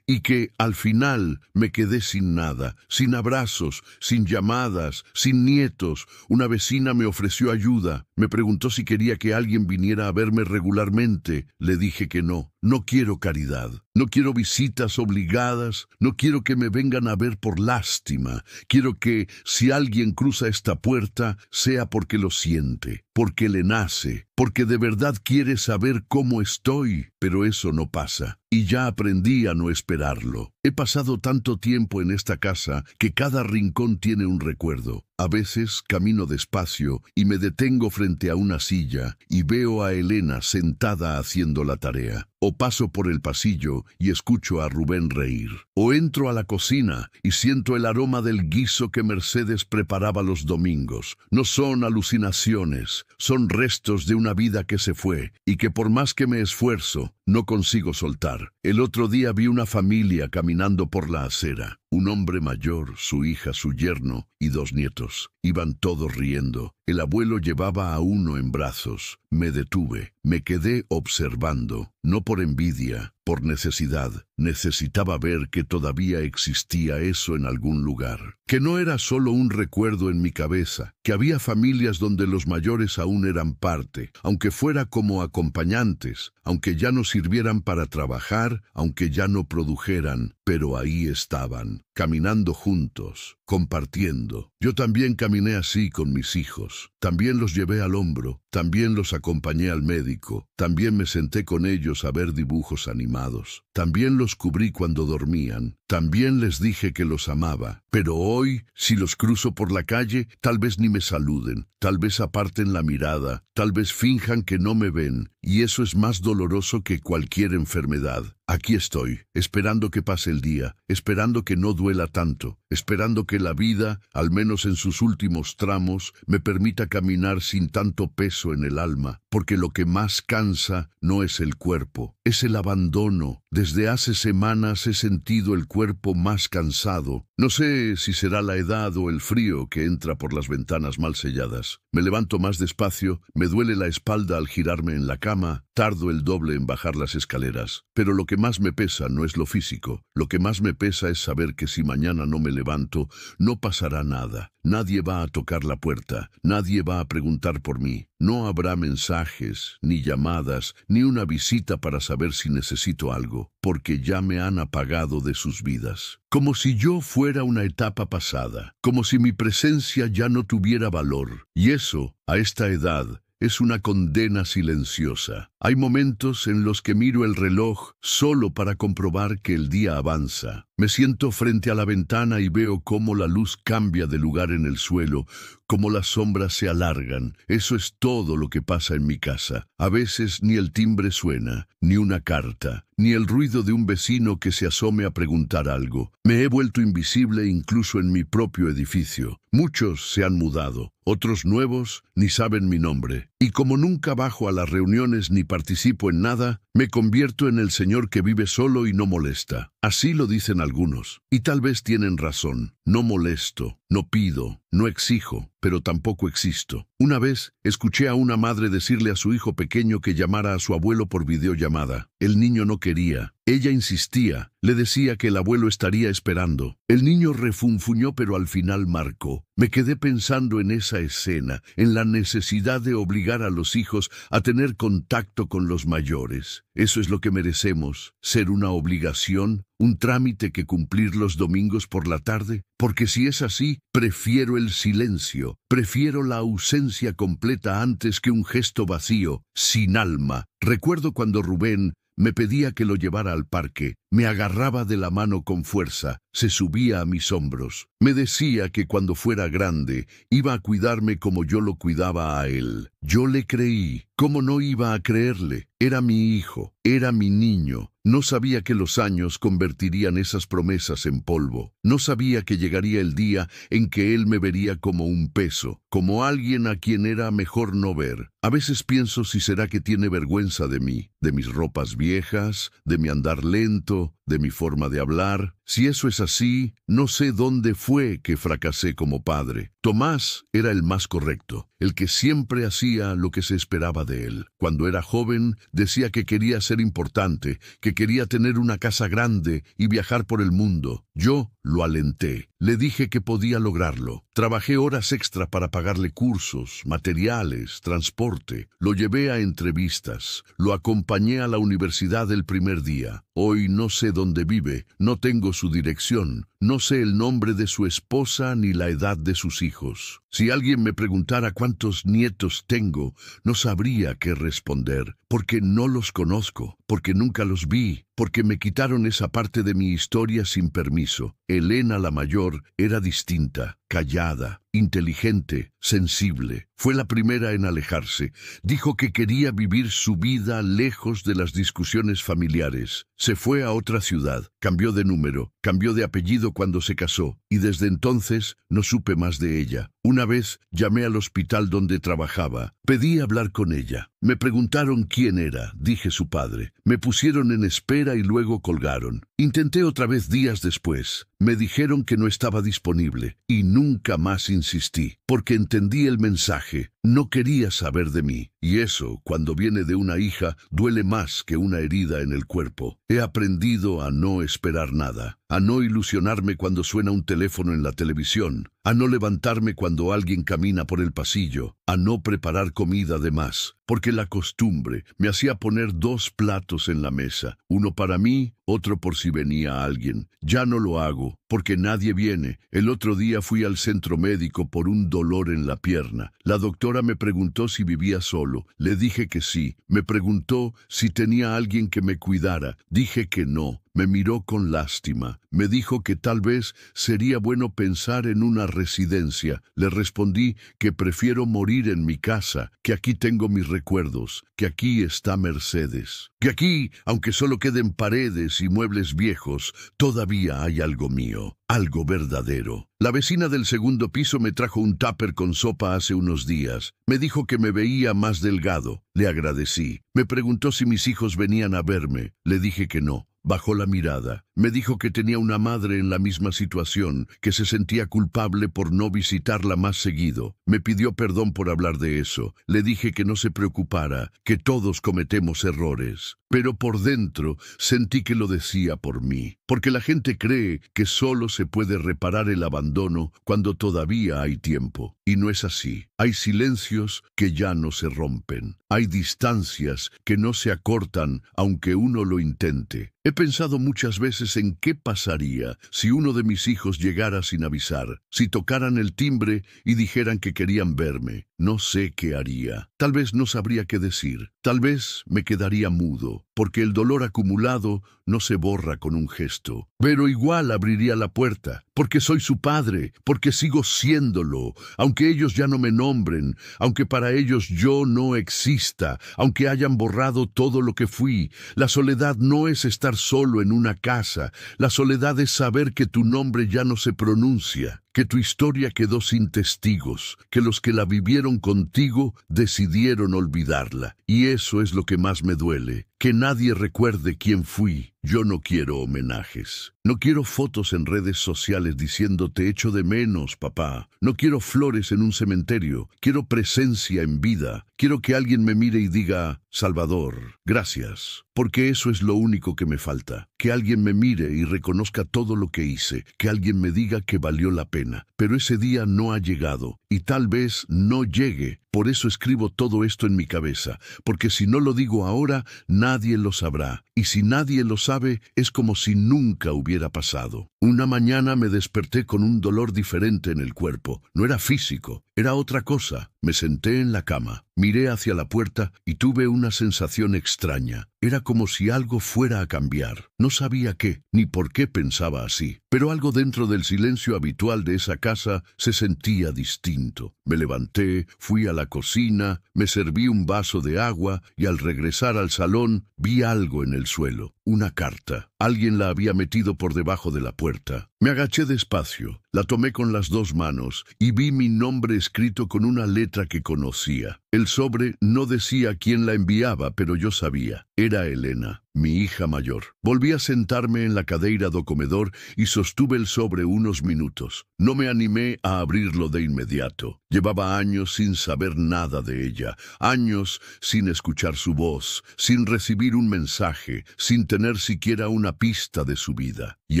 y que al final me quedé sin nada, sin abrazos, sin llamadas, sin nietos. Una vecina me ofreció ayuda, me preguntó si quería que alguien viniera a verme regularmente. Le dije que no, no quiero caridad. No quiero visitas obligadas, no quiero que me vengan a ver por lástima. Quiero que, si alguien cruza esta puerta, sea porque lo siente, porque le nace, porque de verdad quiere saber cómo estoy. Pero eso no pasa, y ya aprendí a no esperarlo. He pasado tanto tiempo en esta casa que cada rincón tiene un recuerdo. A veces camino despacio y me detengo frente a una silla y veo a Elena sentada haciendo la tarea. O paso por el pasillo y escucho a Rubén reír. O entro a la cocina y siento el aroma del guiso que Mercedes preparaba los domingos. No son alucinaciones, son restos de una vida que se fue y que por más que me esfuerzo, no consigo soltar. El otro día vi una familia caminando por la acera. Un hombre mayor, su hija, su yerno y 2 nietos. Iban todos riendo. El abuelo llevaba a uno en brazos. Me detuve. Me quedé observando. No por envidia, por necesidad. Necesitaba ver que todavía existía eso en algún lugar. Que no era solo un recuerdo en mi cabeza. Que había familias donde los mayores aún eran parte. Aunque fuera como acompañantes. Aunque ya no sirvieran para trabajar. Aunque ya no produjeran. Pero ahí estaban. Caminando juntos, compartiendo. Yo también caminé así con mis hijos. También los llevé al hombro, también los acompañé al médico, también me senté con ellos a ver dibujos animados, también los cubrí cuando dormían, también les dije que los amaba. Pero hoy, si los cruzo por la calle, tal vez ni me saluden, tal vez aparten la mirada, tal vez finjan que no me ven, y eso es más doloroso que cualquier enfermedad. Aquí estoy, esperando que pase el día, esperando que no duela tanto, esperando que la vida, al menos en sus últimos tramos, me permita caminar sin tanto peso en el alma, porque lo que más cansa no es el cuerpo, es el abandono. Desde hace semanas he sentido el cuerpo más cansado. No sé si será la edad o el frío que entra por las ventanas mal selladas. Me levanto más despacio, me duele la espalda al girarme en la cama, tardo el doble en bajar las escaleras. Pero lo que más me pesa no es lo físico. Lo que más me pesa es saber que si mañana no me levanto, no pasará nada. Nadie va a tocar la puerta, nadie va a preguntar por mí. No habrá mensajes, ni llamadas, ni una visita para saber si necesito algo, porque ya me han apagado de sus vidas. Como si yo fuera una etapa pasada, como si mi presencia ya no tuviera valor. Y eso, a esta edad, es una condena silenciosa. Hay momentos en los que miro el reloj solo para comprobar que el día avanza. Me siento frente a la ventana y veo cómo la luz cambia de lugar en el suelo, cómo las sombras se alargan. Eso es todo lo que pasa en mi casa. A veces ni el timbre suena, ni una carta, ni el ruido de un vecino que se asome a preguntar algo. Me he vuelto invisible incluso en mi propio edificio. Muchos se han mudado, otros nuevos ni saben mi nombre. Y como nunca bajo a las reuniones ni participo en nada, me convierto en el señor que vive solo y no molesta. Así lo dicen algunos, y tal vez tienen razón. No molesto, no pido, no exijo, pero tampoco existo. Una vez escuché a una madre decirle a su hijo pequeño que llamara a su abuelo por videollamada. El niño no quería. Ella insistía, le decía que el abuelo estaría esperando. El niño refunfuñó, pero al final marcó. Me quedé pensando en esa escena, en la necesidad de obligar a los hijos a tener contacto con los mayores. Eso es lo que merecemos, ser una obligación, un trámite que cumplir los domingos por la tarde. Porque si es así, prefiero el silencio, prefiero la ausencia completa antes que un gesto vacío, sin alma. Recuerdo cuando Rubén me pedía que lo llevara al parque, me agarraba de la mano con fuerza, se subía a mis hombros. Me decía que cuando fuera grande iba a cuidarme como yo lo cuidaba a él. Yo le creí. ¿Cómo no iba a creerle? Era mi hijo, era mi niño. No sabía que los años convertirían esas promesas en polvo. No sabía que llegaría el día en que él me vería como un peso, como alguien a quien era mejor no ver. A veces pienso si será que tiene vergüenza de mí, de mis ropas viejas, de mi andar lento, de mi forma de hablar. Si eso es así, no sé dónde fue que fracasé como padre. Tomás era el más correcto, el que siempre hacía lo que se esperaba de él. Cuando era joven, decía que quería ser importante, que quería tener una casa grande y viajar por el mundo. Yo lo alenté. Le dije que podía lograrlo. Trabajé horas extra para pagarle cursos, materiales, transporte. Lo llevé a entrevistas. Lo acompañé a la universidad el primer día. Hoy no sé dónde vive, no tengo su dirección, no sé el nombre de su esposa ni la edad de sus hijos. Si alguien me preguntara cuántos nietos tengo, no sabría qué responder, porque no los conozco, porque nunca los vi, porque me quitaron esa parte de mi historia sin permiso. Elena la mayor era distinta, callada, inteligente, sensible. Fue la primera en alejarse. Dijo que quería vivir su vida lejos de las discusiones familiares. Se fue a otra ciudad, cambió de número, cambió de apellido cuando se casó, y desde entonces no supe más de ella. Una vez llamé al hospital donde trabajaba. Pedí hablar con ella. Me preguntaron quién era, dije su padre. Me pusieron en espera y luego colgaron. Intenté otra vez días después. Me dijeron que no estaba disponible y nunca más insistí, porque entendí el mensaje. No quería saber de mí. Y eso, cuando viene de una hija, duele más que una herida en el cuerpo. He aprendido a no esperar nada, a no ilusionarme cuando suena un teléfono en la televisión, a no levantarme cuando alguien camina por el pasillo, a no preparar comida de más, porque la costumbre me hacía poner 2 platos en la mesa, uno para mí, otro por si venía alguien. Ya no lo hago, porque nadie viene. El otro día fui al centro médico por un dolor en la pierna. La doctora me preguntó si vivía solo. Le dije que sí. Me preguntó si tenía alguien que me cuidara. Dije que no. Me miró con lástima. Me dijo que tal vez sería bueno pensar en una residencia. Le respondí que prefiero morir en mi casa, que aquí tengo mis recuerdos, que aquí está Mercedes, que aquí, aunque solo queden paredes y muebles viejos, todavía hay algo mío, algo verdadero. La vecina del segundo piso me trajo un tupper con sopa hace unos días. Me dijo que me veía más delgado. Le agradecí. Me preguntó si mis hijos venían a verme. Le dije que no. Bajó la mirada. Me dijo que tenía una madre en la misma situación, que se sentía culpable por no visitarla más seguido. Me pidió perdón por hablar de eso. Le dije que no se preocupara, que todos cometemos errores. Pero por dentro sentí que lo decía por mí, porque la gente cree que solo se puede reparar el abandono cuando todavía hay tiempo. Y no es así. Hay silencios que ya no se rompen. Hay distancias que no se acortan aunque uno lo intente. He pensado muchas veces en qué pasaría si uno de mis hijos llegara sin avisar, si tocaran el timbre y dijeran que querían verme. No sé qué haría. Tal vez no sabría qué decir. Tal vez me quedaría mudo, porque el dolor acumulado no se borra con un gesto. Pero igual abriría la puerta, porque soy su padre, porque sigo siéndolo, aunque ellos ya no me nombren, aunque para ellos yo no exista, aunque hayan borrado todo lo que fui. La soledad no es estar solo en una casa. La soledad es saber que tu nombre ya no se pronuncia, que tu historia quedó sin testigos, que los que la vivieron contigo decidieron olvidarla. Y eso es lo que más me duele, que nadie recuerde quién fui. Yo no quiero homenajes. No quiero fotos en redes sociales diciendo te echo de menos, papá. No quiero flores en un cementerio. Quiero presencia en vida. Quiero que alguien me mire y diga, Salvador, gracias. Porque eso es lo único que me falta. Que alguien me mire y reconozca todo lo que hice. Que alguien me diga que valió la pena. Pero ese día no ha llegado. Y tal vez no llegue. Por eso escribo todo esto en mi cabeza. Porque si no lo digo ahora, nadie lo sabrá. Y si nadie lo sabe, es como si nunca hubiera pasado. Una mañana me desperté con un dolor diferente en el cuerpo. No era físico, era otra cosa. Me senté en la cama, miré hacia la puerta y tuve una sensación extraña. Era como si algo fuera a cambiar. No sabía qué, ni por qué pensaba así. Pero algo dentro del silencio habitual de esa casa se sentía distinto. Me levanté, fui a la cocina, me serví un vaso de agua y al regresar al salón vi algo en el suelo. Una carta. Alguien la había metido por debajo de la puerta. Me agaché despacio, la tomé con las 2 manos y vi mi nombre escrito con una letra que conocía. El sobre no decía quién la enviaba, pero yo sabía. Era Elena. mi hija mayor. Volví a sentarme en la cadeira do comedor y sostuve el sobre unos minutos. No me animé a abrirlo de inmediato. Llevaba años sin saber nada de ella, años sin escuchar su voz, sin recibir un mensaje, sin tener siquiera una pista de su vida. Y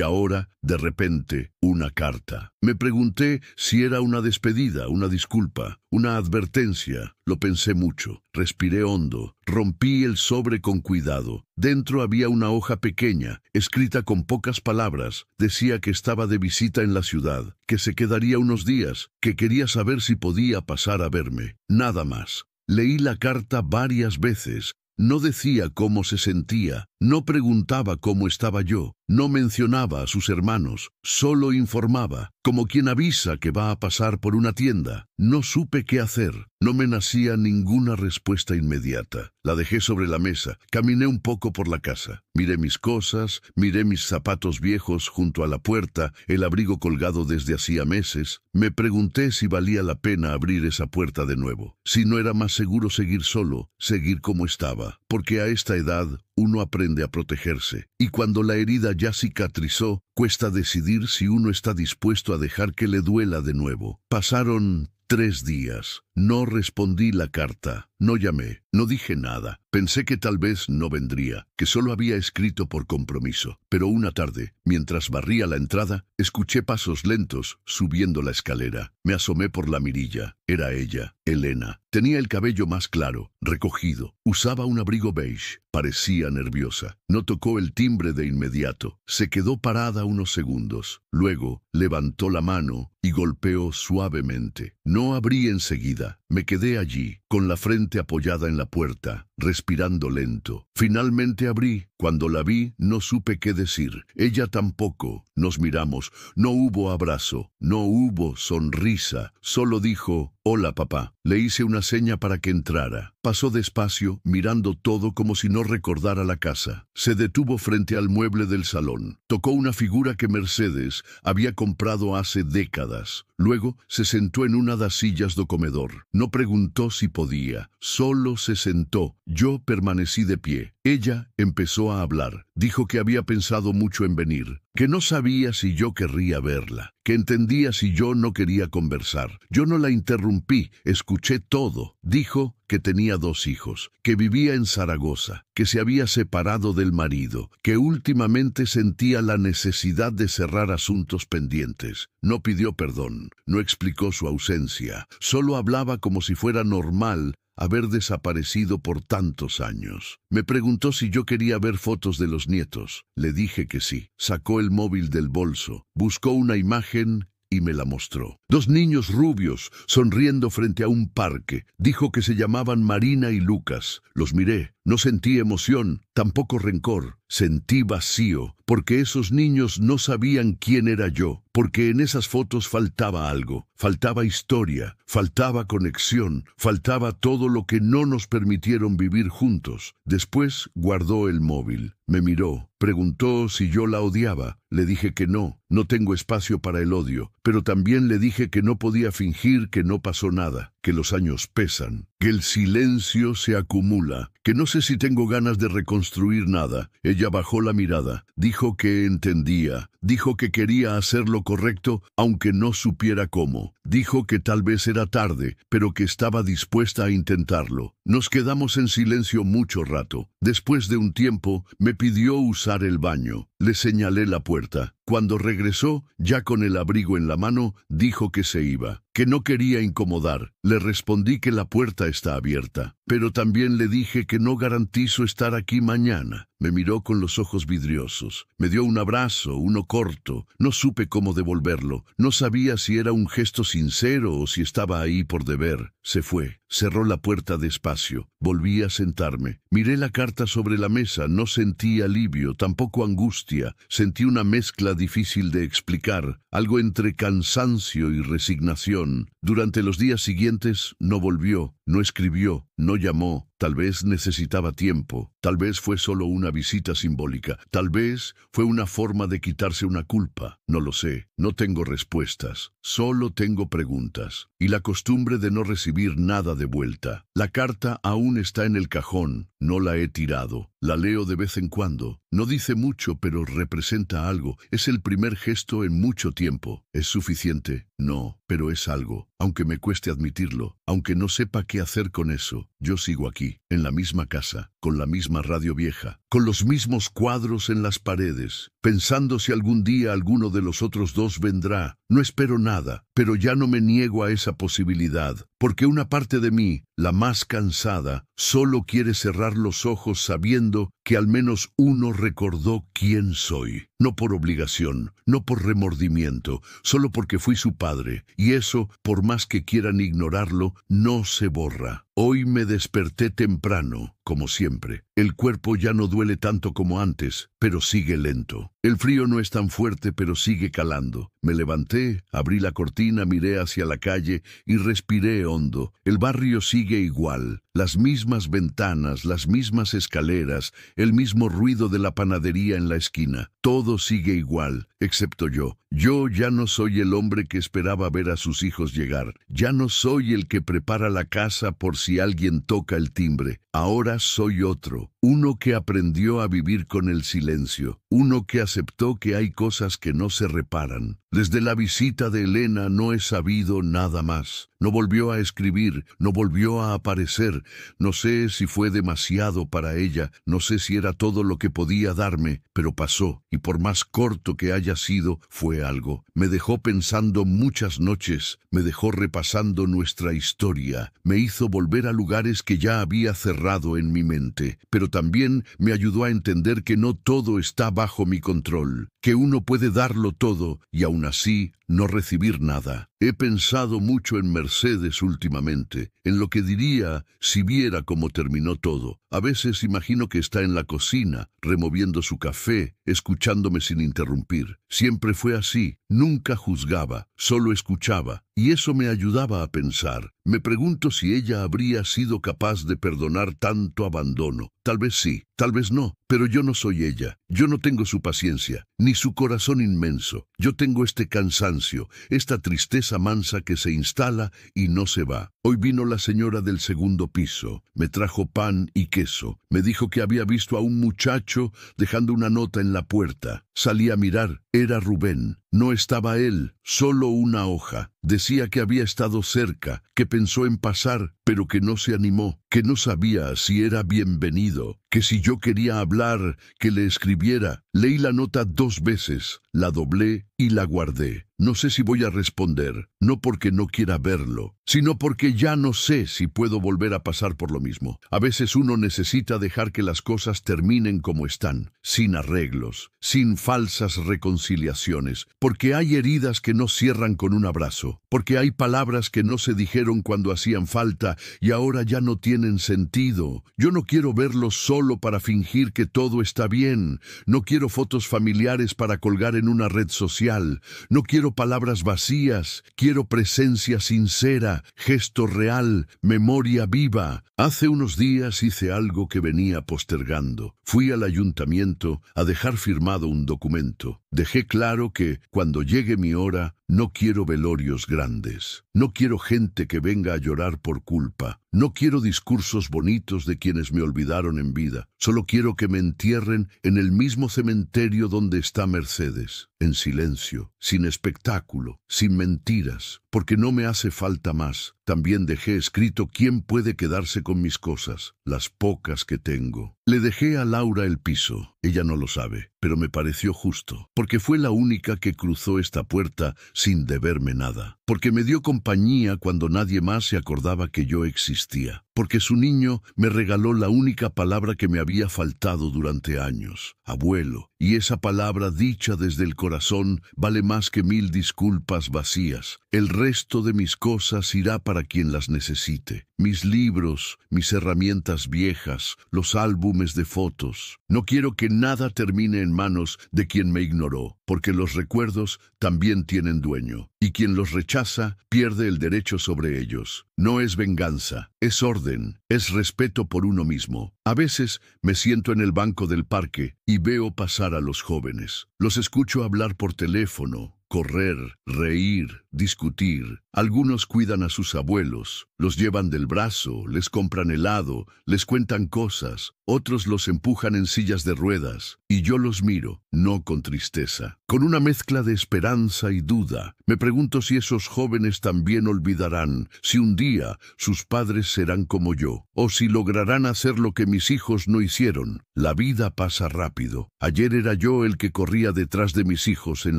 ahora, de repente, una carta. Me pregunté si era una despedida, una disculpa, una advertencia. Lo pensé mucho. Respiré hondo. Rompí el sobre con cuidado. Dentro había una hoja pequeña, escrita con pocas palabras. Decía que estaba de visita en la ciudad, que se quedaría unos días, que quería saber si podía pasar a verme. Nada más. Leí la carta varias veces. No decía cómo se sentía, no preguntaba cómo estaba yo, no mencionaba a sus hermanos, solo informaba, como quien avisa que va a pasar por una tienda. No supe qué hacer, no me nacía ninguna respuesta inmediata. La dejé sobre la mesa, caminé un poco por la casa, miré mis cosas, miré mis zapatos viejos junto a la puerta, el abrigo colgado desde hacía meses. Me pregunté si valía la pena abrir esa puerta de nuevo, si no era más seguro seguir solo, seguir como estaba, porque a esta edad uno aprende a protegerse, y cuando la herida ya cicatrizó, cuesta decidir si uno está dispuesto a dejar que le duela de nuevo. Pasaron 3 días. No respondí la carta, no llamé, no dije nada. Pensé que tal vez no vendría, que solo había escrito por compromiso. Pero una tarde, mientras barría la entrada, escuché pasos lentos subiendo la escalera. Me asomé por la mirilla. Era ella, Elena. Tenía el cabello más claro, recogido. Usaba un abrigo beige. Parecía nerviosa. No tocó el timbre de inmediato. Se quedó parada unos segundos. Luego, levantó la mano y golpeó suavemente. No abrí enseguida. Me quedé allí, con la frente apoyada en la puerta, respirando lento. Finalmente abrí. Cuando la vi, no supe qué decir. Ella tampoco. Nos miramos. No hubo abrazo. No hubo sonrisa. Solo dijo, «Hola, papá». Le hice una seña para que entrara. Pasó despacio, mirando todo como si no recordara la casa. Se detuvo frente al mueble del salón. Tocó una figura que Mercedes había comprado hace décadas. Luego se sentó en una das sillas do comedor. No preguntó si podía. Solo se sentó. Yo permanecí de pie. Ella empezó a hablar. Dijo que había pensado mucho en venir, que no sabía si yo querría verla, que entendía si yo no quería conversar. Yo no la interrumpí, escuché todo. Dijo que tenía 2 hijos, que vivía en Zaragoza, que se había separado del marido, que últimamente sentía la necesidad de cerrar asuntos pendientes. No pidió perdón, no explicó su ausencia, solo hablaba como si fuera normal haber desaparecido por tantos años. Me preguntó si yo quería ver fotos de los nietos. Le dije que sí. Sacó el móvil del bolso, buscó una imagen y me la mostró. 2 niños rubios, sonriendo frente a un parque. Dijo que se llamaban Marina y Lucas. Los miré. No sentí emoción, tampoco rencor. Sentí vacío, porque esos niños no sabían quién era yo, porque en esas fotos faltaba algo, faltaba historia, faltaba conexión, faltaba todo lo que no nos permitieron vivir juntos. Después guardó el móvil, me miró, preguntó si yo la odiaba. Le dije que no tengo espacio para el odio, pero también le dije que no podía fingir que no pasó nada, que los años pesan, que el silencio se acumula, que no sé si tengo ganas de reconstruir nada. Ella bajó la mirada, dijo que entendía, dijo que quería hacer lo correcto aunque no supiera cómo. Dijo que tal vez era tarde, pero que estaba dispuesta a intentarlo. Nos quedamos en silencio mucho rato. Después de un tiempo, me pidió usar el baño. Le señalé la puerta. Cuando regresó, ya con el abrigo en la mano, dijo que se iba, que no quería incomodar. Le respondí que la puerta está abierta, pero también le dije que no garantizo estar aquí mañana. Me miró con los ojos vidriosos. Me dio un abrazo, uno corto. No supe cómo devolverlo. No sabía si era un gesto sincero o si estaba ahí por deber. Se fue. Cerró la puerta despacio. Volví a sentarme. Miré la carta sobre la mesa. No sentí alivio, tampoco angustia. Sentí una mezcla difícil de explicar, algo entre cansancio y resignación. Durante los días siguientes no volvió, no escribió, no llamó. Tal vez necesitaba tiempo, tal vez fue solo una visita simbólica, tal vez fue una forma de quitarse una culpa. No lo sé, no tengo respuestas, solo tengo preguntas. Y la costumbre de no recibir nada de vuelta. La carta aún aún está en el cajón, no la he tirado. La leo de vez en cuando. No dice mucho, pero representa algo. Es el primer gesto en mucho tiempo. ¿Es suficiente? No, pero es algo. Aunque me cueste admitirlo, aunque no sepa qué hacer con eso, yo sigo aquí, en la misma casa, con la misma radio vieja, con los mismos cuadros en las paredes, pensando si algún día alguno de los otros dos vendrá. No espero nada, pero ya no me niego a esa posibilidad, porque una parte de mí, la más cansada, solo quiere cerrar los ojos sabiendo que al menos uno recordó quién soy. No por obligación, no por remordimiento, solo porque fui su padre, y eso, por más que quieran ignorarlo, no se borra. Hoy me desperté temprano, como siempre. El cuerpo ya no duele tanto como antes, pero sigue lento. El frío no es tan fuerte, pero sigue calando. Me levanté, abrí la cortina, miré hacia la calle y respiré hondo. El barrio sigue igual. Las mismas ventanas, las mismas escaleras, el mismo ruido de la panadería en la esquina. Todo sigue igual, excepto yo. Yo ya no soy el hombre que esperaba ver a sus hijos llegar. Ya no soy el que prepara la casa por si alguien toca el timbre. Ahora soy otro, uno que aprendió a vivir con el silencio, uno que aceptó que hay cosas que no se reparan. Desde la visita de Elena no he sabido nada más. No volvió a escribir, no volvió a aparecer. No sé si fue demasiado para ella, no sé si era todo lo que podía darme, pero pasó, y por más corto que haya sido, fue algo. Me dejó pensando muchas noches, me dejó repasando nuestra historia, me hizo volver a lugares que ya había cerrado en mi mente, pero también me ayudó a entender que no todo está bajo mi control, que uno puede darlo todo y aún así no recibir nada. He pensado mucho en Mercedes últimamente, en lo que diría si viera cómo terminó todo. A veces imagino que está en la cocina, removiendo su café, escuchándome sin interrumpir. Siempre fue así, nunca juzgaba, solo escuchaba, y eso me ayudaba a pensar. Me pregunto si ella habría sido capaz de perdonar tanto abandono. Tal vez sí, tal vez no, pero yo no soy ella. Yo no tengo su paciencia, ni su corazón inmenso. Yo tengo este cansancio, esta tristeza mansa que se instala y no se va. Hoy vino la señora del segundo piso, me trajo pan y queso, me dijo que había visto a un muchacho dejando una nota en la puerta. Salí a mirar, era Rubén. No estaba él, solo una hoja. Decía que había estado cerca, que pensó en pasar, pero que no se animó, que no sabía si era bienvenido, que si yo quería hablar, que le escribiera. Leí la nota 2 veces, la doblé y la guardé. No sé si voy a responder, no porque no quiera verlo, sino porque ya no sé si puedo volver a pasar por lo mismo. A veces uno necesita dejar que las cosas terminen como están, sin arreglos, sin falsas reconciliaciones, porque hay heridas que no cierran con un abrazo, porque hay palabras que no se dijeron cuando hacían falta y ahora ya no tienen sentido. Yo no quiero verlo solo para fingir que todo está bien, no quiero fotos familiares para colgar en una red social, no quiero palabras vacías, quiero presencia sincera, gesto real, memoria viva. Hace unos días hice algo que venía postergando. Fui al ayuntamiento a dejar firmado un documento. Dejé claro que, cuando llegue mi hora, no quiero velorios grandes. No quiero gente que venga a llorar por culpa. No quiero discursos bonitos de quienes me olvidaron en vida. Solo quiero que me entierren en el mismo cementerio donde está Mercedes, en silencio, sin espectáculo, sin mentiras, porque no me hace falta más. También dejé escrito quién puede quedarse con mis cosas, las pocas que tengo. Le dejé a Laura el piso. Ella no lo sabe, pero me pareció justo, porque fue la única que cruzó esta puerta sin deberme nada, porque me dio compañía cuando nadie más se acordaba que yo existía, porque su niño me regaló la única palabra que me había faltado durante años, abuelo, y esa palabra dicha desde el corazón vale más que 1000 disculpas vacías. El resto de mis cosas irá para quien las necesite. Mis libros, mis herramientas viejas, los álbumes de fotos. No quiero que nada termine en manos de quien me ignoró, porque los recuerdos también tienen dueño, y quien los rechaza pierde el derecho sobre ellos. No es venganza, es orden, es respeto por uno mismo. A veces me siento en el banco del parque y veo pasar a los jóvenes. Los escucho hablar por teléfono, correr, reír, discutir. Algunos cuidan a sus abuelos, los llevan del brazo, les compran helado, les cuentan cosas. Otros los empujan en sillas de ruedas, y yo los miro, no con tristeza, con una mezcla de esperanza y duda. Me pregunto si esos jóvenes también olvidarán, si un día sus padres serán como yo, o si lograrán hacer lo que mis hijos no hicieron. La vida pasa rápido. Ayer era yo el que corría detrás de mis hijos en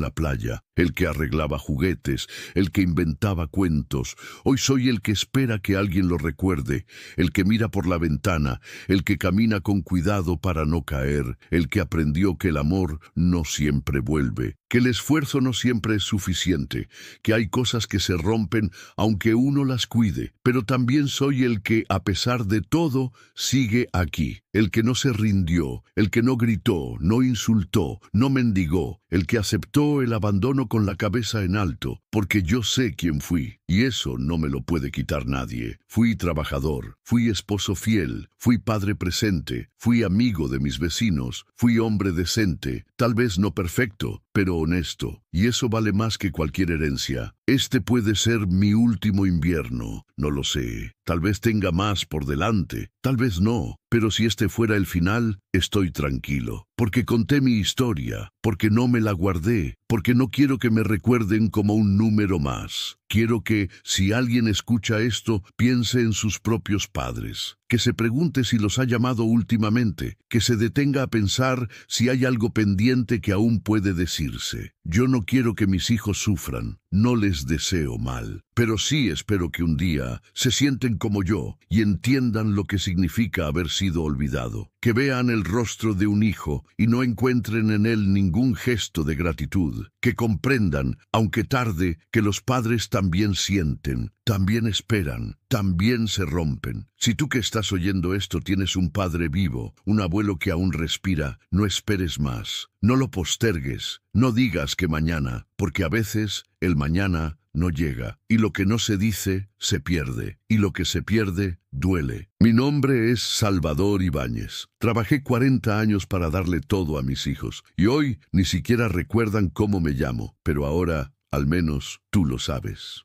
la playa, el que arreglaba juguetes, el que inventaba cuentos. Hoy soy el que espera que alguien lo recuerde, el que mira por la ventana, el que camina con cuidado para no caer, el que aprendió que el amor no siempre vuelve, que el esfuerzo no siempre es suficiente, que hay cosas que se rompen aunque uno las cuide. Pero también soy el que, a pesar de todo, sigue aquí, el que no se rindió, el que no gritó, no insultó, no mendigó, el que aceptó el abandono con la cabeza en alto, porque yo sé quién fui, y eso no me lo puede quitar nadie. Fui trabajador, fui esposo fiel, fui padre presente, fui amigo de mis vecinos, fui hombre decente, tal vez no perfecto, pero honesto, y eso vale más que cualquier herencia. Este puede ser mi último invierno, no lo sé. Tal vez tenga más por delante, tal vez no, pero si este fuera el final, estoy tranquilo, porque conté mi historia, porque no me la guardé, porque no quiero que me recuerden como un número más. Quiero que, si alguien escucha esto, piense en sus propios padres, que se pregunte si los ha llamado últimamente, que se detenga a pensar si hay algo pendiente que aún puede decirse. Yo no quiero que mis hijos sufran, no les deseo mal, pero sí espero que un día se sienten como yo y entiendan lo que significa haber sido olvidado, que vean el rostro de un hijo y no encuentren en él ningún gesto de gratitud, que comprendan, aunque tarde, que los padres también sienten, también esperan, también se rompen. Si tú que estás oyendo esto tienes un padre vivo, un abuelo que aún respira, no esperes más, no lo postergues, no digas que mañana, porque a veces el mañana no llega, y lo que no se dice, se pierde, y lo que se pierde, duele. Mi nombre es Salvador Ibáñez. Trabajé 40 años para darle todo a mis hijos, y hoy ni siquiera recuerdan cómo me llamo, pero ahora, al menos, tú lo sabes.